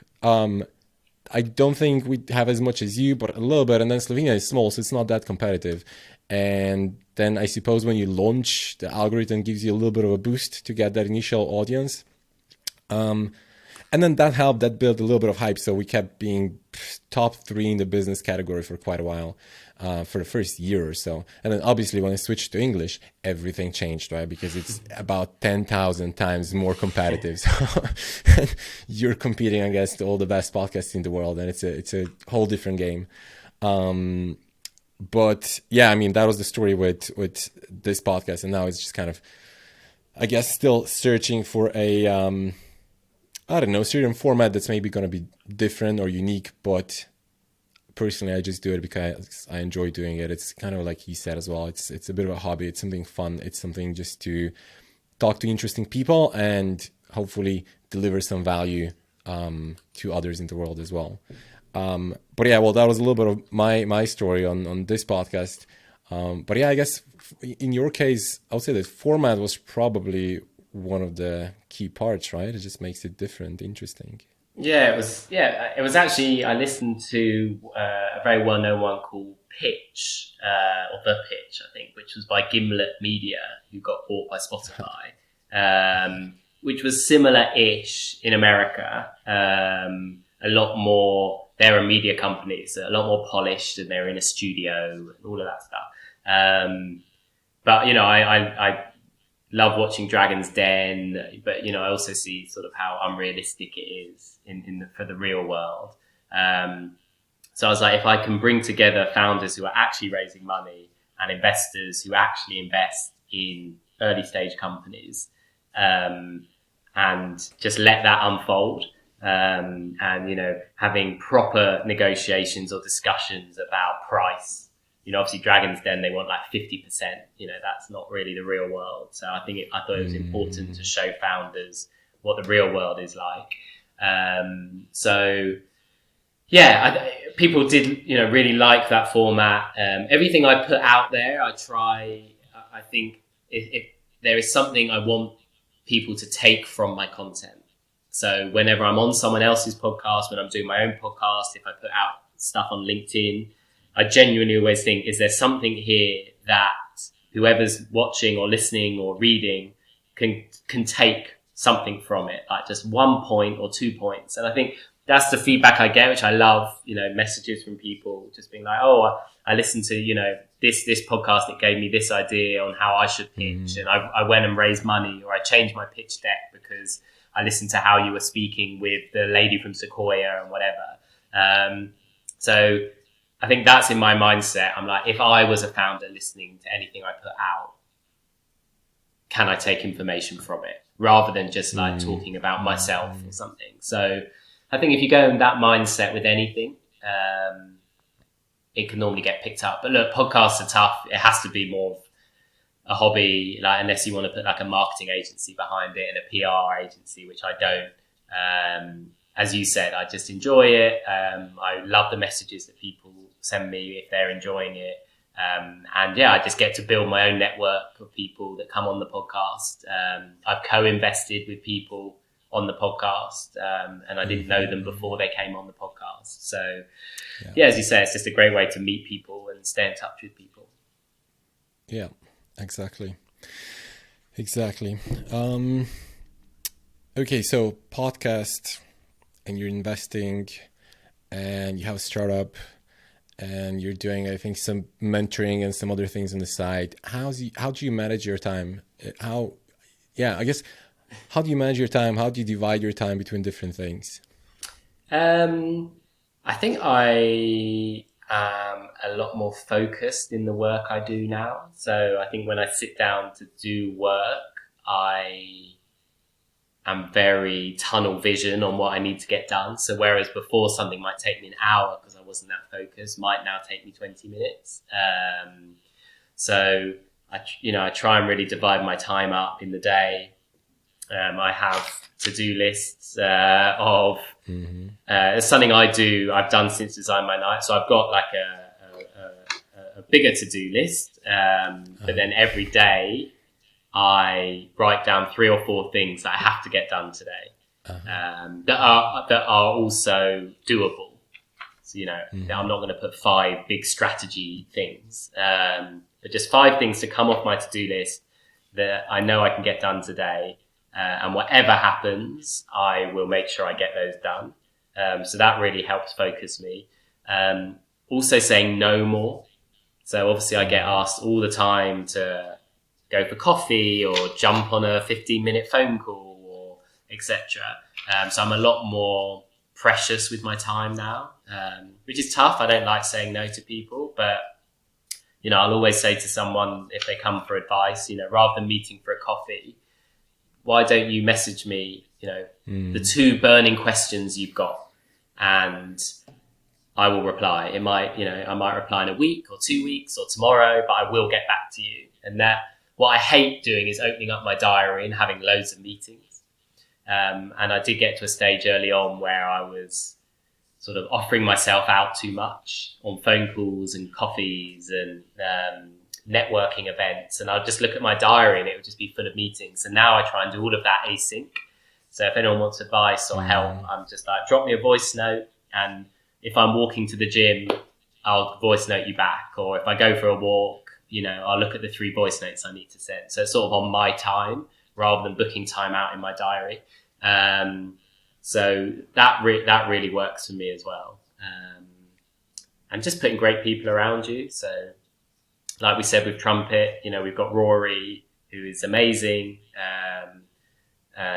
I don't think we have as much as you, but a little bit. And then Slovenia is small, so it's not that competitive. And then I suppose when you launch, the algorithm gives you a little bit of a boost to get that initial audience. And then that helped, that built a little bit of hype. So we kept being top 3 in the business category for quite a while, for the first year or so. And then obviously when I switched to English, everything changed, right? Because it's about 10,000 times more competitive. So you're competing against all the best podcasts in the world, and it's a whole different game. But yeah, I mean, that was the story with this podcast. And now it's just kind of, I guess, still searching for a, I don't know, certain format that's maybe going to be different or unique. But personally, I just do it because I enjoy doing it. It's kind of like you said as well. It's a bit of a hobby. It's something fun. It's something just to talk to interesting people and hopefully deliver some value to others in the world as well. But yeah, well, that was a little bit of my story on this podcast. But yeah, I guess in your case, I would say the format was probably one of the key parts, right? It just makes it different, interesting. Yeah, it was. Yeah, it was actually. I listened to a very well-known one called Pitch, or The Pitch, I think, which was by Gimlet Media, who got bought by Spotify, which was similar-ish in America. A lot more. They're a media company, so a lot more polished, and they're in a studio and all of that stuff. But you know, I love watching Dragon's Den, but you know, I also see sort of how unrealistic it is for the real world. So I was like, if I can bring together founders who are actually raising money and investors who actually invest in early stage companies, and just let that unfold, and you know, having proper negotiations or discussions about price. You know, obviously Dragon's Den, they want like 50%. You know, that's not really the real world. So I thought it was important to show founders what the real world is like. So yeah, people did, you know, really like that format. Everything I put out there, I think if there is something I want people to take from my content. So whenever I'm on someone else's podcast, when I'm doing my own podcast, if I put out stuff on LinkedIn, I genuinely always think, is there something here that whoever's watching or listening or reading can take something from it, like just 1 point or 2 points? And I think that's the feedback I get, which I love, you know, messages from people just being like, oh, I listened to, you know, this podcast, it gave me this idea on how I should pitch. And I went and raised money, or I changed my pitch deck because I listened to how you were speaking with the lady from Sequoia and whatever. So I think that's in my mindset. I'm like, if I was a founder listening to anything I put out, can I take information from it rather than just like talking about myself or something? So I think if you go in that mindset with anything, it can normally get picked up. But look, podcasts are tough. It has to be more of a hobby, like unless you want to put like a marketing agency behind it and a PR agency, which I don't. As you said, I just enjoy it. I love the messages that people send me if they're enjoying it. And yeah, I just get to build my own network of people that come on the podcast. I've co-invested with people on the podcast, and I didn't know them before they came on the podcast. cars. So yeah, as you say, it's just a great way to meet people and stay in touch with people. Yeah, exactly. Exactly. Okay, so podcast, and you're investing, and you have a startup, and you're doing, I think, some mentoring and some other things on the side. How do you manage your time? I guess, how do you manage your time? How do you divide your time between different things? I think I am a lot more focused in the work I do now. So I think when I sit down to do work, I am very tunnel vision on what I need to get done. So whereas before something might take me an hour because I wasn't that focused, might now take me 20 minutes. So I try and really divide my time up in the day. I have to-do lists of it's something I've done since DesignMyNight. So I've got like a bigger to-do list, but then every day I write down 3 or 4 things that I have to get done today, that are also doable. So, I'm not going to put 5 big strategy things, but just 5 things to come off my to-do list that I know I can get done today. And whatever happens, I will make sure I get those done. So that really helps focus me. Also saying no more. So obviously I get asked all the time to go for coffee or jump on a 15-minute phone call or etc. So I'm a lot more precious with my time now, which is tough. I don't like saying no to people, but I'll always say to someone if they come for advice, rather than meeting for a coffee, why don't you message me, the 2 burning questions you've got, and I will reply. It might, I might reply in a week or 2 weeks or tomorrow, but I will get back to you. And that, what I hate doing is opening up my diary and having loads of meetings. And I did get to a stage early on where I was sort of offering myself out too much on phone calls and coffees and networking events, and I'll just look at my diary and it would just be full of meetings. And now I try and do all of that async. So if anyone wants advice or help, I'm just like, drop me a voice note, and if I'm walking to the gym, I'll voice note you back. Or if I go for a walk, I'll look at the 3 voice notes I need to send. So it's sort of on my time rather than booking time out in my diary. So that really works for me as well. And just putting great people around you. So like we said with Trumpet, we've got Rory, who is amazing.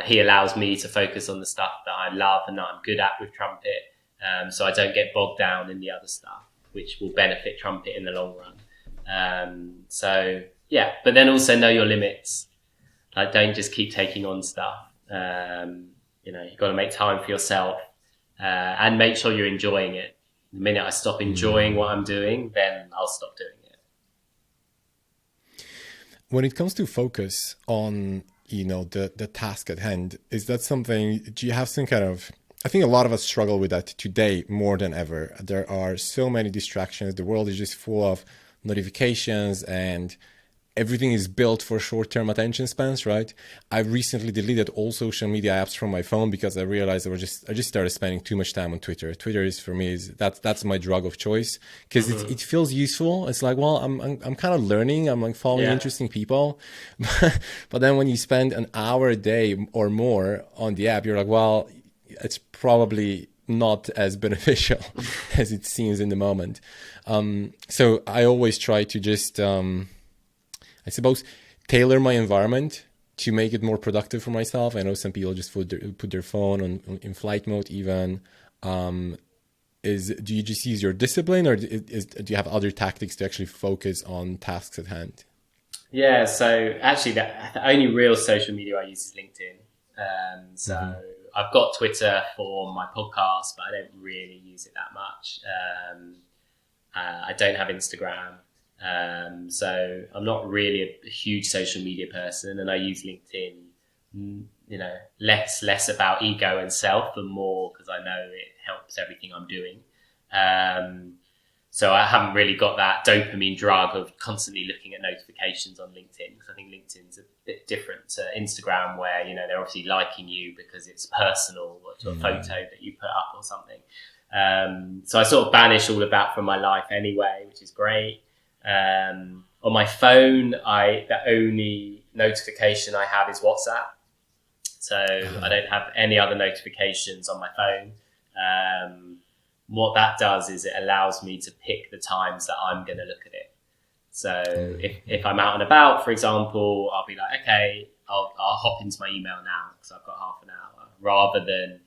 He allows me to focus on the stuff that I love and that I'm good at with Trumpet. So I don't get bogged down in the other stuff, which will benefit Trumpet in the long run. So yeah, but then also know your limits. Like, don't just keep taking on stuff. You've got to make time for yourself, and make sure you're enjoying it. The minute I stop enjoying what I'm doing, then I'll stop doing it. When it comes to focus on, the task at hand, is that something, do you have some kind of, I think a lot of us struggle with that today more than ever. There are so many distractions. The world is just full of notifications, and everything is built for short-term attention spans, right? I recently deleted all social media apps from my phone because I realized I just started spending too much time on Twitter. Twitter is, for me, that's my drug of choice, because it feels useful. It's like, well, I'm kind of learning. I'm like following interesting people, but then when you spend an hour a day or more on the app, you're like, well, it's probably not as beneficial as it seems in the moment. So I always try to just, I suppose, tailor my environment to make it more productive for myself. I know some people just put their phone in flight mode even. Do you just use your discipline, or do you have other tactics to actually focus on tasks at hand? Yeah, so actually the only real social media I use is LinkedIn. I've got Twitter for my podcast, but I don't really use it that much. I don't have Instagram. So I'm not really a huge social media person, and I use LinkedIn, less about ego and self and more because I know it helps everything I'm doing. So I haven't really got that dopamine drug of constantly looking at notifications on LinkedIn, because I think LinkedIn's a bit different to Instagram, where, they're obviously liking you because it's personal, or to a photo that you put up or something. So I sort of banish all of that from my life anyway, which is great. On my phone, the only notification I have is WhatsApp. So I don't have any other notifications on my phone. What that does is it allows me to pick the times that I'm going to look at it. So if I'm out and about, for example, I'll be like, okay, I'll hop into my email now because I've got half an hour, rather than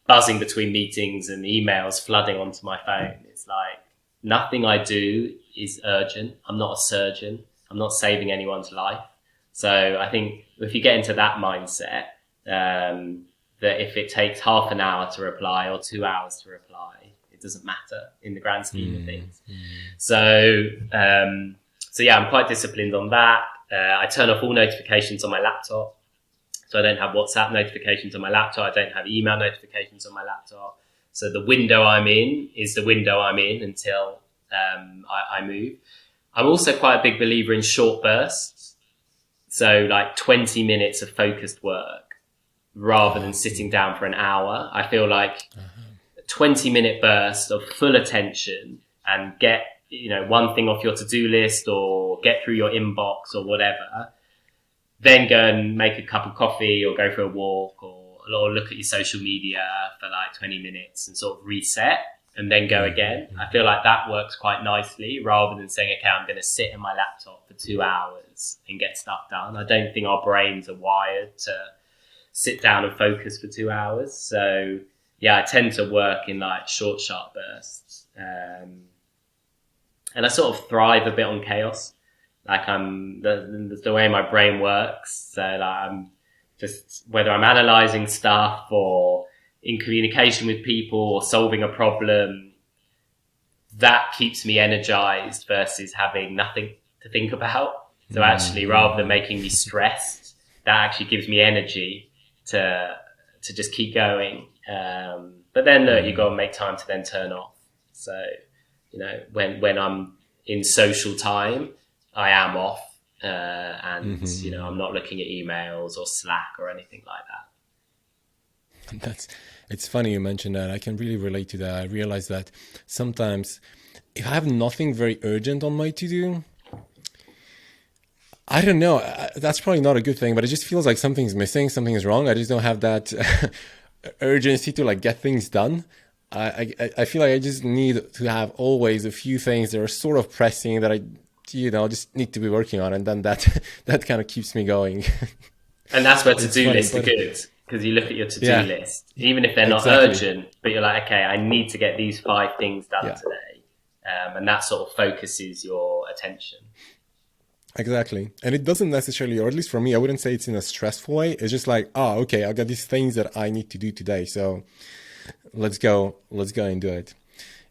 buzzing between meetings and emails flooding onto my phone. It's like nothing I do is urgent. I'm not a surgeon. I'm not saving anyone's life. So I think if you get into that mindset, that if it takes half an hour to reply or 2 hours to reply, it doesn't matter in the grand scheme of things. So yeah, I'm quite disciplined on that. I turn off all notifications on my laptop. So I don't have WhatsApp notifications on my laptop. I don't have email notifications on my laptop. So the window I'm in is the window I'm in until I move. I'm also quite a big believer in short bursts. So like 20 minutes of focused work rather than sitting down for an hour. I feel like a 20-minute burst of full attention and get, one thing off your to-do list or get through your inbox or whatever, then go and make a cup of coffee or go for a walk or look at your social media for like 20 minutes and sort of reset and then go again. I feel like that works quite nicely rather than saying, okay, I'm going to sit in my laptop for 2 hours and get stuff done. I don't think our brains are wired to sit down and focus for 2 hours. So yeah, I tend to work in like short, sharp bursts. And I sort of thrive a bit on chaos. Like the way my brain works. So like I'm just, whether I'm analyzing stuff or in communication with people or solving a problem, that keeps me energized versus having nothing to think about. So actually, rather than making me stressed, that actually gives me energy to just keep going. But then look, you've got to make time to then turn off. So, when I'm in social time, I am off. And I'm not looking at emails or Slack or anything like that. It's funny you mentioned that. I can really relate to that. I realize that sometimes if I have nothing very urgent on my to-do, I don't know, that's probably not a good thing, but it just feels like something's missing, something is wrong. I just don't have that urgency to like get things done. I feel like I just need to have always a few things that are sort of pressing that I just need to be working on, and then that kind of keeps me going. And that's where to-do lists are good, because you look at your to-do list, even if they're not urgent, but you're like, okay, I need to get these 5 things done today. And that sort of focuses your attention. Exactly. And it doesn't necessarily, or at least for me, I wouldn't say it's in a stressful way. It's just like, oh, okay, I got these things that I need to do today. So let's go and do it.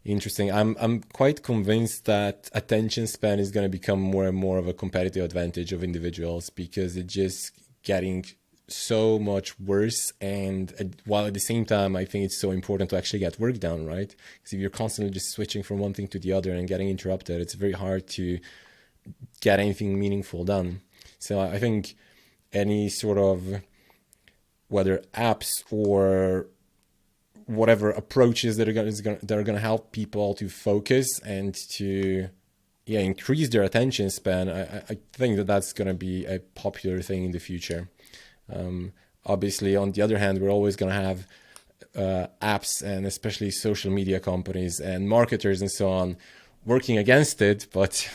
Interesting. I'm quite convinced that attention span is going to become more and more of a competitive advantage of individuals, because it's just getting so much worse. And while at the same time, I think it's so important to actually get work done, right? Because if you're constantly just switching from one thing to the other and getting interrupted, it's very hard to get anything meaningful done. So I think any sort of, whether apps or whatever approaches that are going to help people to focus and to increase their attention span, I think that's going to be a popular thing in the future. Obviously, on the other hand, we're always going to have apps and especially social media companies and marketers and so on working against it, but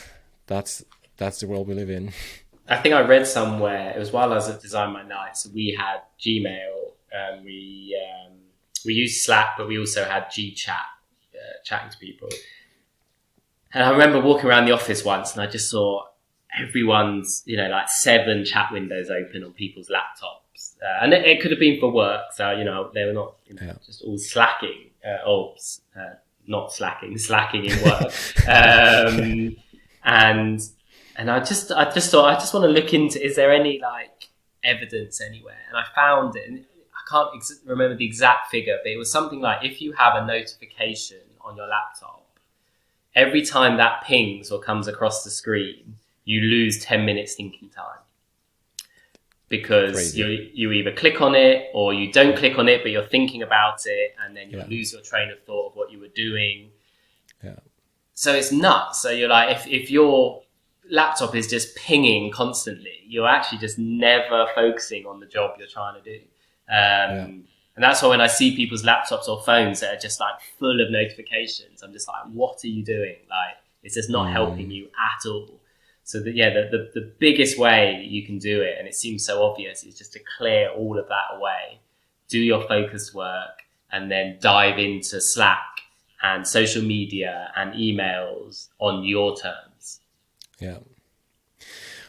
that's the world we live in. I think I read somewhere, it was while I was at DesignMyNight, so we had Gmail, we used Slack, but we also had GChat, chatting to people. And I remember walking around the office once and I just saw everyone's, like 7 chat windows open on people's laptops. And it could have been for work. So, they were not just all slacking, not slacking in work. And I just thought, I just want to look into, is there any like evidence anywhere? And I found it, and I can't remember the exact figure, but it was something like, if you have a notification on your laptop, every time that pings or comes across the screen, you lose 10 minutes thinking time. because you either click on it or you don't click on it, but you're thinking about it, and then you'll lose your train of thought of what you were doing. Yeah. So it's nuts. So you're like, if your laptop is just pinging constantly, you're actually just never focusing on the job you're trying to do. And that's why when I see people's laptops or phones that are just like full of notifications, I'm just like, what are you doing? Like, it's just not helping you at all. So the biggest way you can do it, and it seems so obvious, is just to clear all of that away, do your focused work, and then dive into Slack and social media and emails on your terms. Yeah.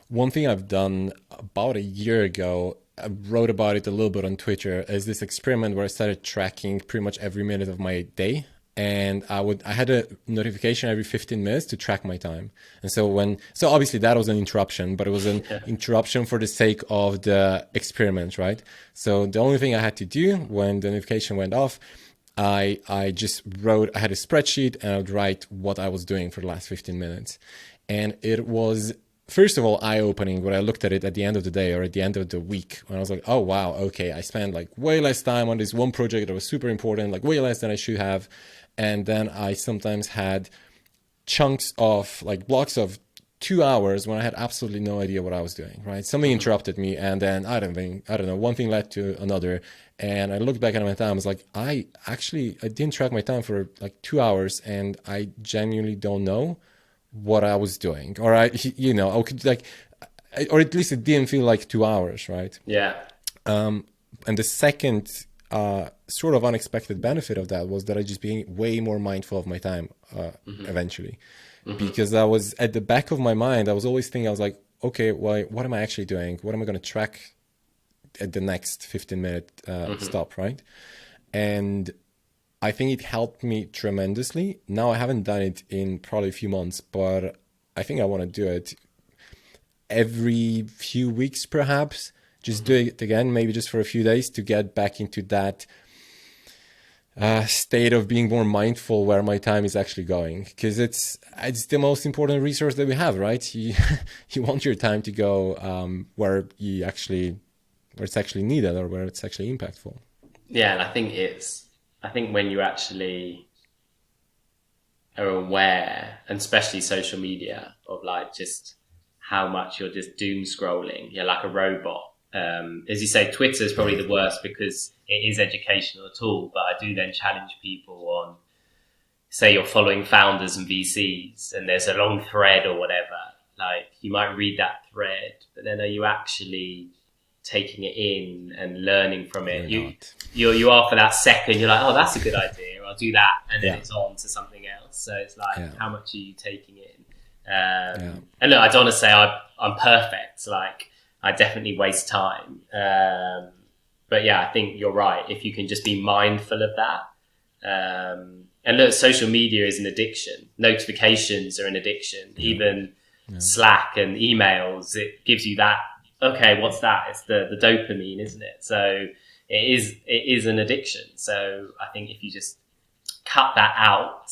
One thing I've done about a year ago, I wrote about it a little bit on Twitter, is this experiment where I started tracking pretty much every minute of my day. And I had a notification every 15 minutes to track my time. And so obviously that was an interruption, but it was an interruption for the sake of the experiment, right? So the only thing I had to do when the notification went off, I just wrote, I had a spreadsheet and I would write what I was doing for the last 15 minutes. And it was, first of all, eye-opening when I looked at it at the end of the day or at the end of the week, when I was like, oh, wow, okay, I spent like way less time on this one project that was super important, like way less than I should have. And then I sometimes had chunks of like blocks of 2 hours when I had absolutely no idea what I was doing, right? Something interrupted me, and then I don't know, one thing led to another. And I looked back at my time, I was like, I didn't track my time for like 2 hours, and I genuinely don't know what I was doing. Or I could like, or at least it didn't feel like 2 hours, right? Yeah. And the second sort of unexpected benefit of that was that I just being way more mindful of my time eventually. Because I was at the back of my mind, I was always thinking, I was like, okay, well, what am I actually doing? What am I going to track at the next 15-minute stop, right? And I think it helped me tremendously. Now I haven't done it in probably a few months, but I think I want to do it every few weeks, perhaps. Just do it again, maybe just for a few days to get back into that state of being more mindful where my time is actually going. Because it's the most important resource that we have, right? You want your time to go where it's actually needed or where it's actually impactful. Yeah, and I think when you actually are aware, and especially social media, of like just how much you're just doom scrolling, you're like a robot. As you say, Twitter is probably the worst because it is educational tool, but I do then challenge people on, say you're following founders and VCs and there's a long thread or whatever, like you might read that thread, but then are you actually taking it in and learning from it? You are for that second, you're like, oh, that's a good idea, I'll do that, and then it's on to something else. So it's like, how much are you taking in? And look, I don't want to say I'm perfect, like I definitely waste time. But yeah, I think you're right. If you can just be mindful of that. And look, social media is an addiction. Notifications are an addiction. Even Slack and emails, it gives you that, okay, what's that? It's the dopamine, isn't it? So it is an addiction. So I think if you just cut that out,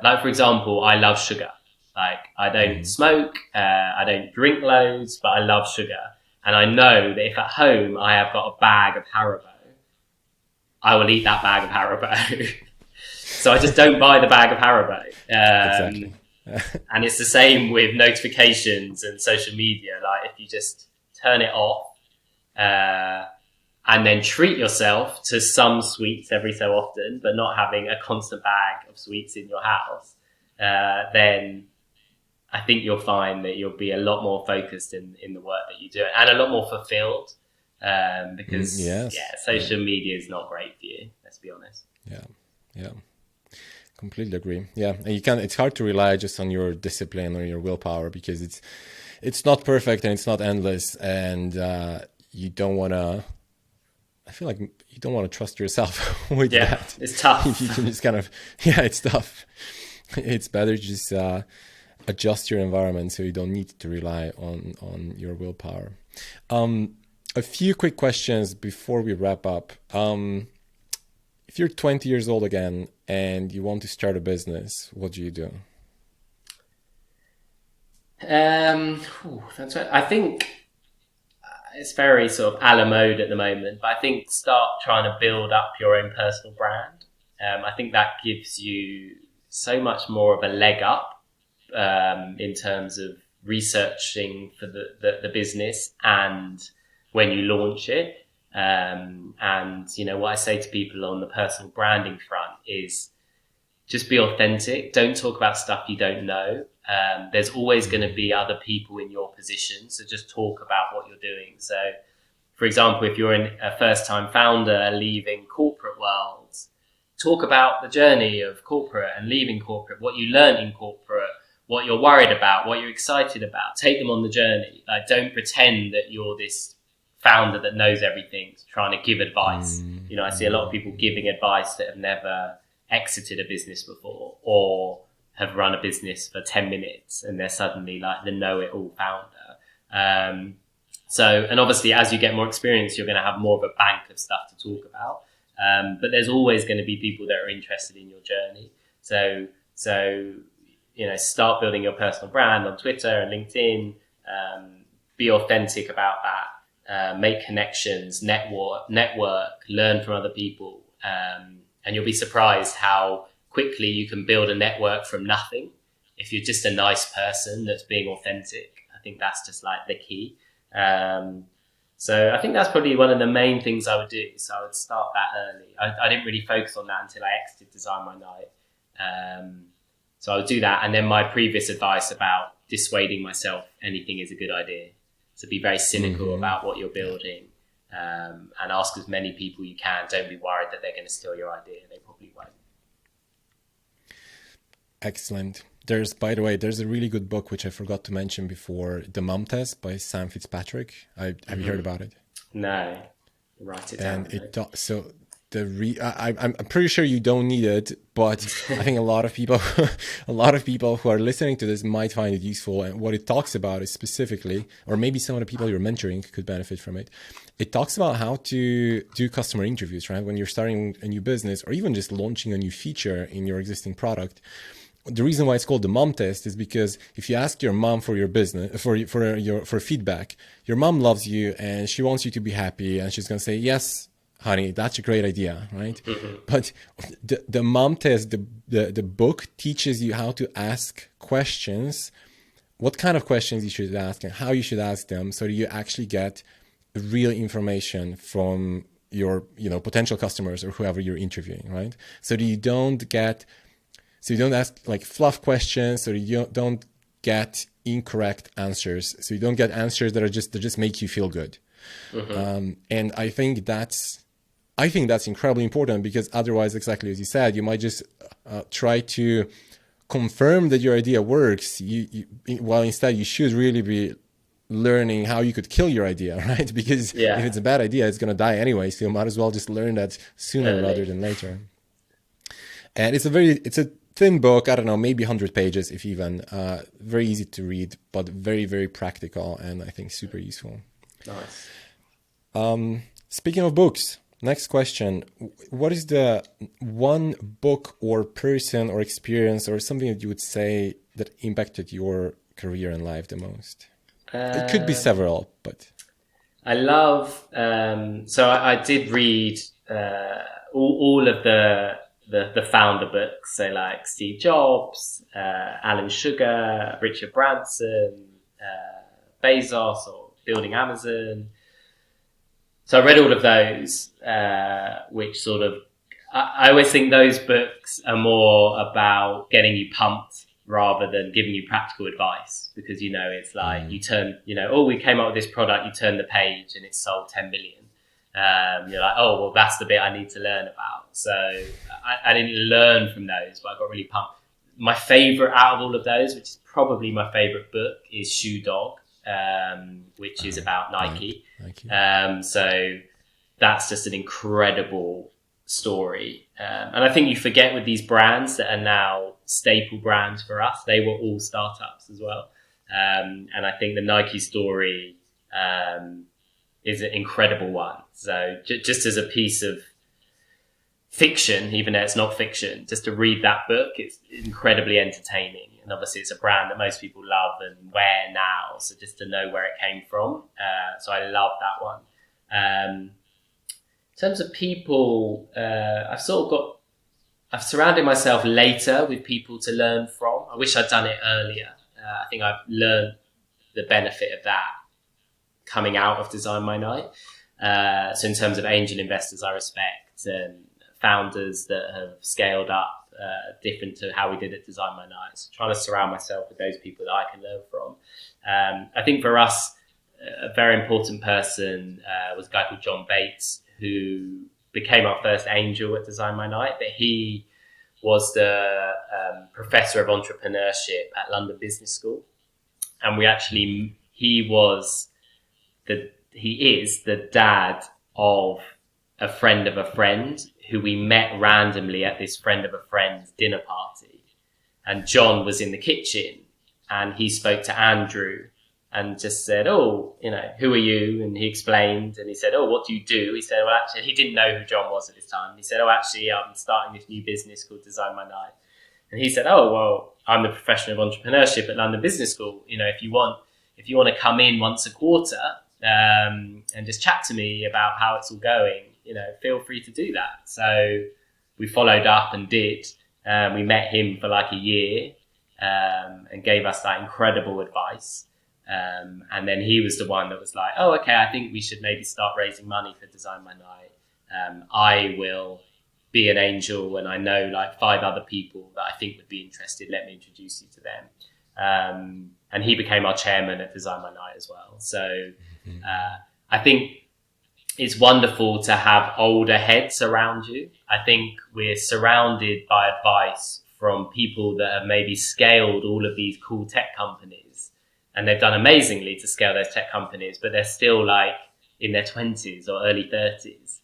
like for example, I love sugar. Like I don't smoke, I don't drink loads, but I love sugar. And I know that if at home I have got a bag of Haribo, I will eat that bag of Haribo. So I just don't buy the bag of Haribo. Exactly. And it's the same with notifications and social media. Like if you just turn it off and then treat yourself to some sweets every so often, but not having a constant bag of sweets in your house, then I think you'll find that you'll be a lot more focused in the work that you do and a lot more fulfilled because social media is not great for you. Let's be honest. Yeah. Completely agree. Yeah, and it's hard to rely just on your discipline or your willpower because it's not perfect and it's not endless, and you don't want to. I feel like you don't want to trust yourself with that. It's tough. If you can just kind of it's tough. It's better to just adjust your environment so you don't need to rely on your willpower. A few quick questions before we wrap up. If you're 20 years old again and you want to start a business, what do you do? That's right. I think it's very sort of a la mode at the moment, but I think start trying to build up your own personal brand. I think that gives you so much more of a leg up in terms of researching for the business and when you launch it. And, you know, what I say to people on the personal branding front is just be authentic. Don't talk about stuff you don't know. There's always going to be other people in your position. So just talk about what you're doing. So, for example, if you're a first-time founder leaving corporate world, talk about the journey of corporate and leaving corporate, what you learned in corporate, what you're worried about, what you're excited about. Take them on the journey. Like, don't pretend that you're this founder that knows everything, trying to give advice. You know, I see a lot of people giving advice that have never exited a business before or have run a business for 10 minutes and they're suddenly like the know-it-all founder. And obviously as you get more experience, you're going to have more of a bank of stuff to talk about. But there's always going to be people that are interested in your journey. So, you know, start building your personal brand on Twitter and LinkedIn. Be authentic about that. Make connections, network, learn from other people. And you'll be surprised how quickly you can build a network from nothing. If you're just a nice person that's being authentic, I think that's just like the key. So I think that's probably one of the main things I would do. So I would start that early. I didn't really focus on that until I exited DesignMyNight. So I would do that. And then my previous advice about dissuading myself, anything is a good idea. So be very cynical about what you're building. And ask as many people you can. Don't be worried that they're going to steal your idea. They probably won't. Excellent. By the way, there's a really good book, which I forgot to mention before, The Mom Test by Sam Fitzpatrick. Have you heard about it? No. Write it down. I'm pretty sure you don't need it, but I think a lot of people who are listening to this might find it useful. And what it talks about is specifically, or maybe some of the people you're mentoring could benefit from it. It talks about how to do customer interviews, right? When you're starting a new business or even just launching a new feature in your existing product. The reason why it's called the mom test is because if you ask your mom for your business, for feedback, your mom loves you and she wants you to be happy and she's going to say, yes, honey, that's a great idea, right? But the mom test, the book teaches you how to ask questions, what kind of questions you should ask and how you should ask them so that you actually get real information from your, potential customers or whoever you're interviewing, right? So that you don't ask like fluff questions, so you don't get incorrect answers. So you don't get answers that just make you feel good. And I think that's incredibly important, because otherwise, exactly as you said, you might just try to confirm that your idea works. While instead you should really be learning how you could kill your idea, right? Because if it's a bad idea, it's going to die anyway. So you might as well just learn that sooner rather than later. And it's a thin book. I don't know, maybe 100 pages, if even. Very easy to read, but very, very practical, and I think super useful. Nice. Speaking of books, next question. What is the one book or person or experience or something that you would say that impacted your career and life the most? It could be several, but... I love... so I did read all of the founder books. So like Steve Jobs, Alan Sugar, Richard Branson, Bezos, or Building Amazon. So I read all of those, which sort of, I always think those books are more about getting you pumped rather than giving you practical advice, because, it's like you turn, we came up with this product, you turn the page and it's sold 10 million. You're like, oh, well, that's the bit I need to learn about. So I didn't learn from those, but I got really pumped. My favorite out of all of those, which is probably my favorite book, is Shoe Dog, which is about Nike. So that's just an incredible story. And I think you forget with these brands that are now staple brands for us, they were all startups as well. And I think the Nike story is an incredible one. So just as a piece of fiction, even though it's not fiction, just to read that book, it's incredibly entertaining. and obviously it's a brand that most people love and wear now. So just to know where it came from, so I love that one. In terms of people, I've surrounded myself later with people to learn from. I wish I'd done it earlier. I think I've learned the benefit of that coming out of Design My Night. So in terms of angel investors, I respect, and founders that have scaled up different to how we did at Design My Night. So trying to surround myself with those people that I can learn from. I think for us, a very important person was a guy called John Bates, who became our first angel at Design My Night, but he was the professor of entrepreneurship at London Business School. And he is the dad of a friend who we met randomly at this friend of a friend's dinner party. And John was in the kitchen and he spoke to Andrew and just said, "Oh, who are you?" And he explained, and he said, "Oh, what do you do?" He said, "Well, actually," he didn't know who John was at this time. He said, "Oh, actually, I'm starting this new business called Design My Night." And he said, "Oh, well, I'm the profession of entrepreneurship at London Business School. If you want to come in once a quarter and just chat to me about how it's all going, feel free to do that." So we followed up and did. We met him for like a year and gave us that incredible advice. And then he was the one that was like, "Oh, okay, I think we should maybe start raising money for Design My Night. I will be an angel, and I know like 5 other people that I think would be interested. Let me introduce you to them." And he became our chairman at Design My Night as well. So I think it's wonderful to have older heads around you. I think we're surrounded by advice from people that have maybe scaled all of these cool tech companies, and they've done amazingly to scale those tech companies, but they're still like in their 20s or early 30s,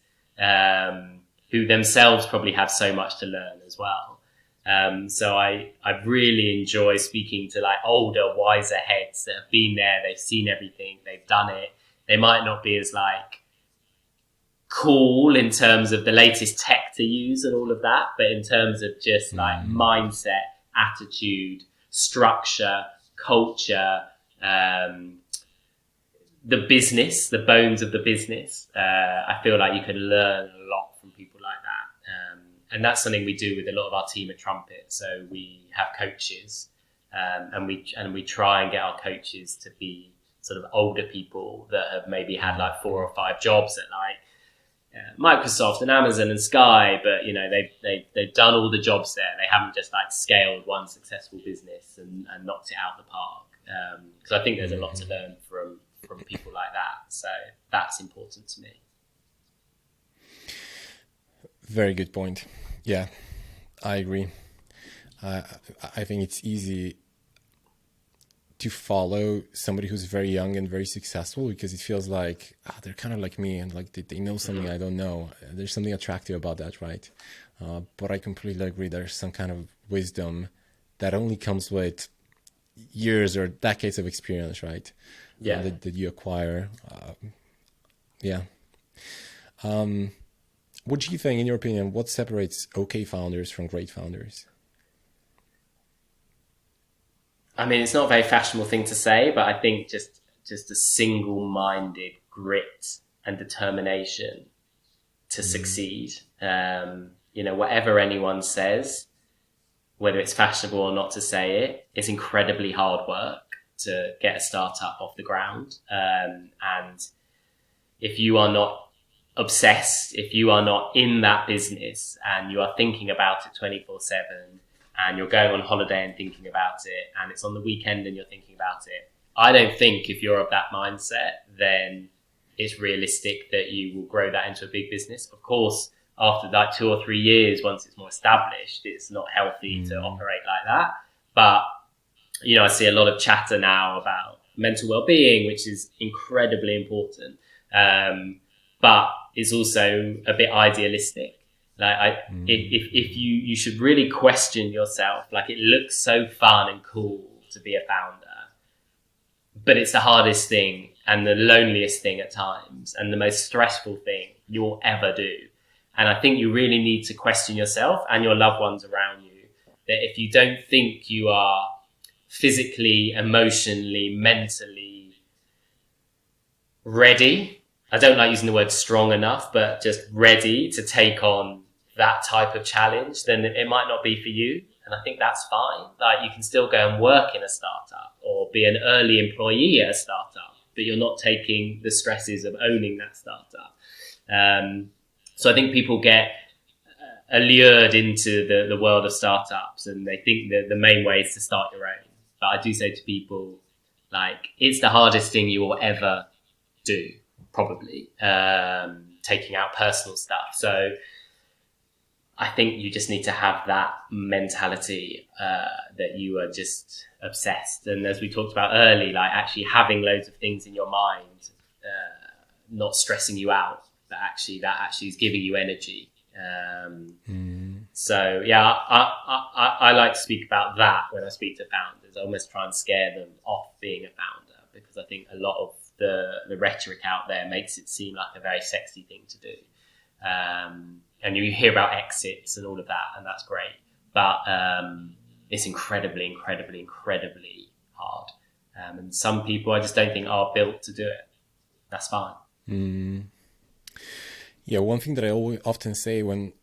who themselves probably have so much to learn as well. So I really enjoy speaking to like older, wiser heads that have been there, they've seen everything, they've done it. They might not be as like cool in terms of the latest tech to use and all of that, but in terms of just like mindset, attitude, structure, culture, the business, the bones of the business, I feel like you can learn a lot from people like that. And that's something we do with a lot of our team at Trumpet. So we have coaches, and we try and get our coaches to be sort of older people that have maybe had like 4 or 5 jobs at like Microsoft and Amazon and Sky, but they've done all the jobs there. They haven't just like scaled one successful business and knocked it out of the park. Because I think there's a lot to learn from people like that. So that's important to me. Very good point. Yeah, I agree. I think it's easy to follow somebody who's very young and very successful because it feels like they're kind of like me and like they know something I don't know. There's something attractive about that, right? But I completely agree. There's some kind of wisdom that only comes with years or decades of experience, right? Yeah. That you acquire. Yeah. What do you think, in your opinion, what separates okay founders from great founders? I mean, it's not a very fashionable thing to say, but I think just a single-minded grit and determination to succeed. Whatever anyone says, whether it's fashionable or not to say it, it's incredibly hard work to get a startup off the ground. And if you are not obsessed, if you are not in that business and you are thinking about it 24/7, and you're going on holiday and thinking about it, and it's on the weekend and you're thinking about it, I don't think if you're of that mindset, then it's realistic that you will grow that into a big business. Of course, after like 2 or 3 years, once it's more established, it's not healthy to operate like that. But, I see a lot of chatter now about mental well-being, which is incredibly important. But it's also a bit idealistic. Like if you should really question yourself. Like, it looks so fun and cool to be a founder, but it's the hardest thing and the loneliest thing at times and the most stressful thing you'll ever do. And I think you really need to question yourself and your loved ones around you, that if you don't think you are physically, emotionally, mentally ready. I don't like using the word strong enough, but just ready to take on that type of challenge, then it might not be for you. And I think that's fine. Like, you can still go and work in a startup or be an early employee at a startup, but you're not taking the stresses of owning that startup. So I think people get allured into the world of startups, and they think that the main way is to start your own. But I do say to people, like, it's the hardest thing you will ever do, probably, taking out personal stuff. So I think you just need to have that mentality that you are just obsessed. And as we talked about early, like, actually having loads of things in your mind, not stressing you out, that actually is giving you energy. So yeah, I like to speak about that when I speak to founders. I almost try and scare them off being a founder, because I think a lot of the rhetoric out there makes it seem like a very sexy thing to do. And you hear about exits and all of that, and that's great. But it's incredibly hard. And some people I just don't think are built to do it. That's fine. Yeah, one thing that I often say when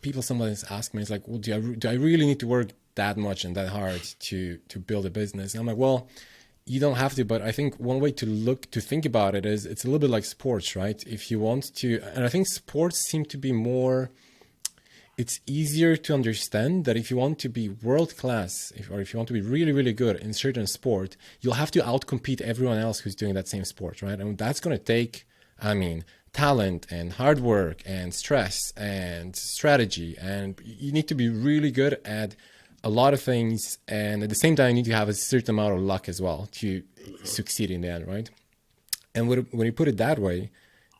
people sometimes ask me is like, well, do I really need to work that much and that hard to build a business? And I'm like, well, you don't have to, but I think one way to think about it is it's a little bit like sports, right? If you want to, and I think sports seem to be more, it's easier to understand that if you want to be world class, or if you want to be really, really good in certain sport, you'll have to outcompete everyone else who's doing that same sport, right? And that's going to take, talent and hard work and stress and strategy. And you need to be really good at a lot of things, and at the same time you need to have a certain amount of luck as well to succeed in the end, right? And when you put it that way,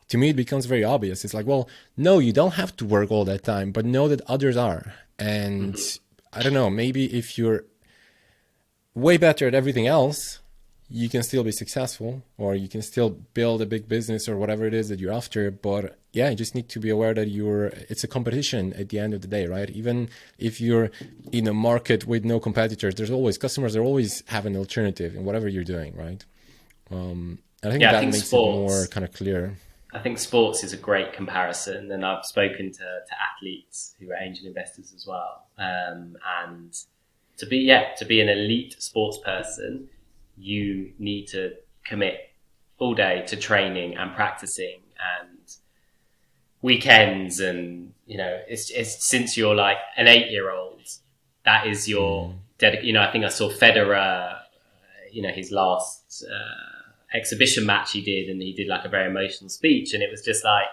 to me it becomes very obvious. It's like, well, no, you don't have to work all that time, but know that others are. And I don't know, maybe if you're way better at everything else, you can still be successful, or you can still build a big business or whatever it is that you're after. But yeah, you just need to be aware that it's a competition at the end of the day, right? Even if you're in a market with no competitors, customers are always have an alternative in whatever you're doing, right? And I think that makes sports, it more kind of clear. I think sports is a great comparison, and I've spoken to athletes who are angel investors as well. And to be an elite sports person, you need to commit all day to training and practicing and weekends, and it's since you're like an 8-year-old, that is your I think I saw Federer, his last exhibition match he did, and he did like a very emotional speech, and it was just like,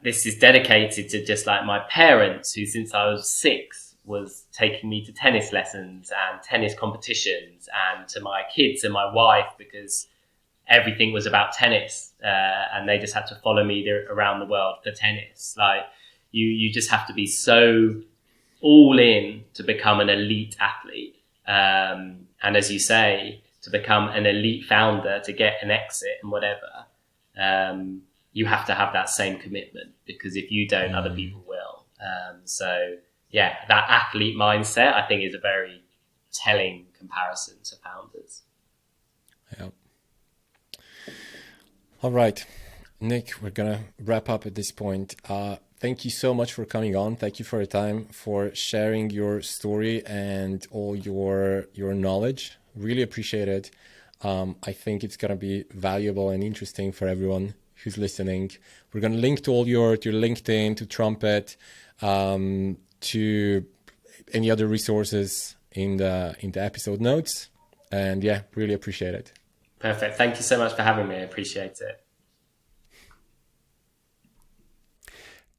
this is dedicated to just like my parents, who since I was 6 was taking me to tennis lessons and tennis competitions, and to my kids and my wife, because everything was about tennis, and they just had to follow me around the world for tennis. Like, you just have to be so all in to become an elite athlete. And as you say, to become an elite founder, to get an exit and whatever, you have to have that same commitment, because if you don't, other people will. So yeah, that athlete mindset, I think, is a very telling comparison to founders. Yeah. All right, Nick, we're going to wrap up at this point. Thank you so much for coming on. Thank you for your time, for sharing your story and all your knowledge. Really appreciate it. I think it's going to be valuable and interesting for everyone who's listening. We're going to link to all your LinkedIn, to Trumpet, to any other resources in the episode notes. And yeah, really appreciate it. Perfect. Thank you so much for having me. I appreciate it.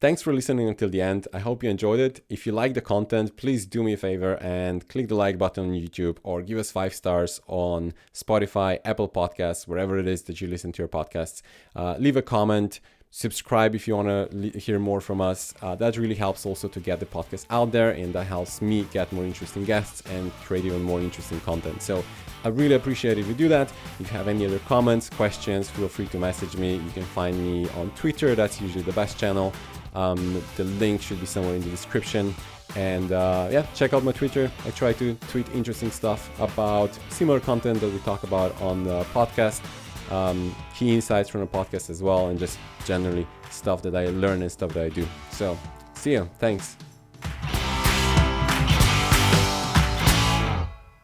Thanks for listening until the end. I hope you enjoyed it. If you like the content, please do me a favor and click the like button on YouTube, or give us 5 stars on Spotify, Apple Podcasts, wherever it is that you listen to your podcasts. Leave a comment. Subscribe if you want to hear more from us. That really helps also to get the podcast out there, and that helps me get more interesting guests and create even more interesting content. So I really appreciate if you do that. If you have any other comments, questions, feel free to message me. You can find me on Twitter. That's usually the best channel. The link should be somewhere in the description. And check out my Twitter. I try to tweet interesting stuff about similar content that we talk about on the podcast, key insights from the podcast as well, and just generally stuff that I learn and stuff that I do. So see you. Thanks.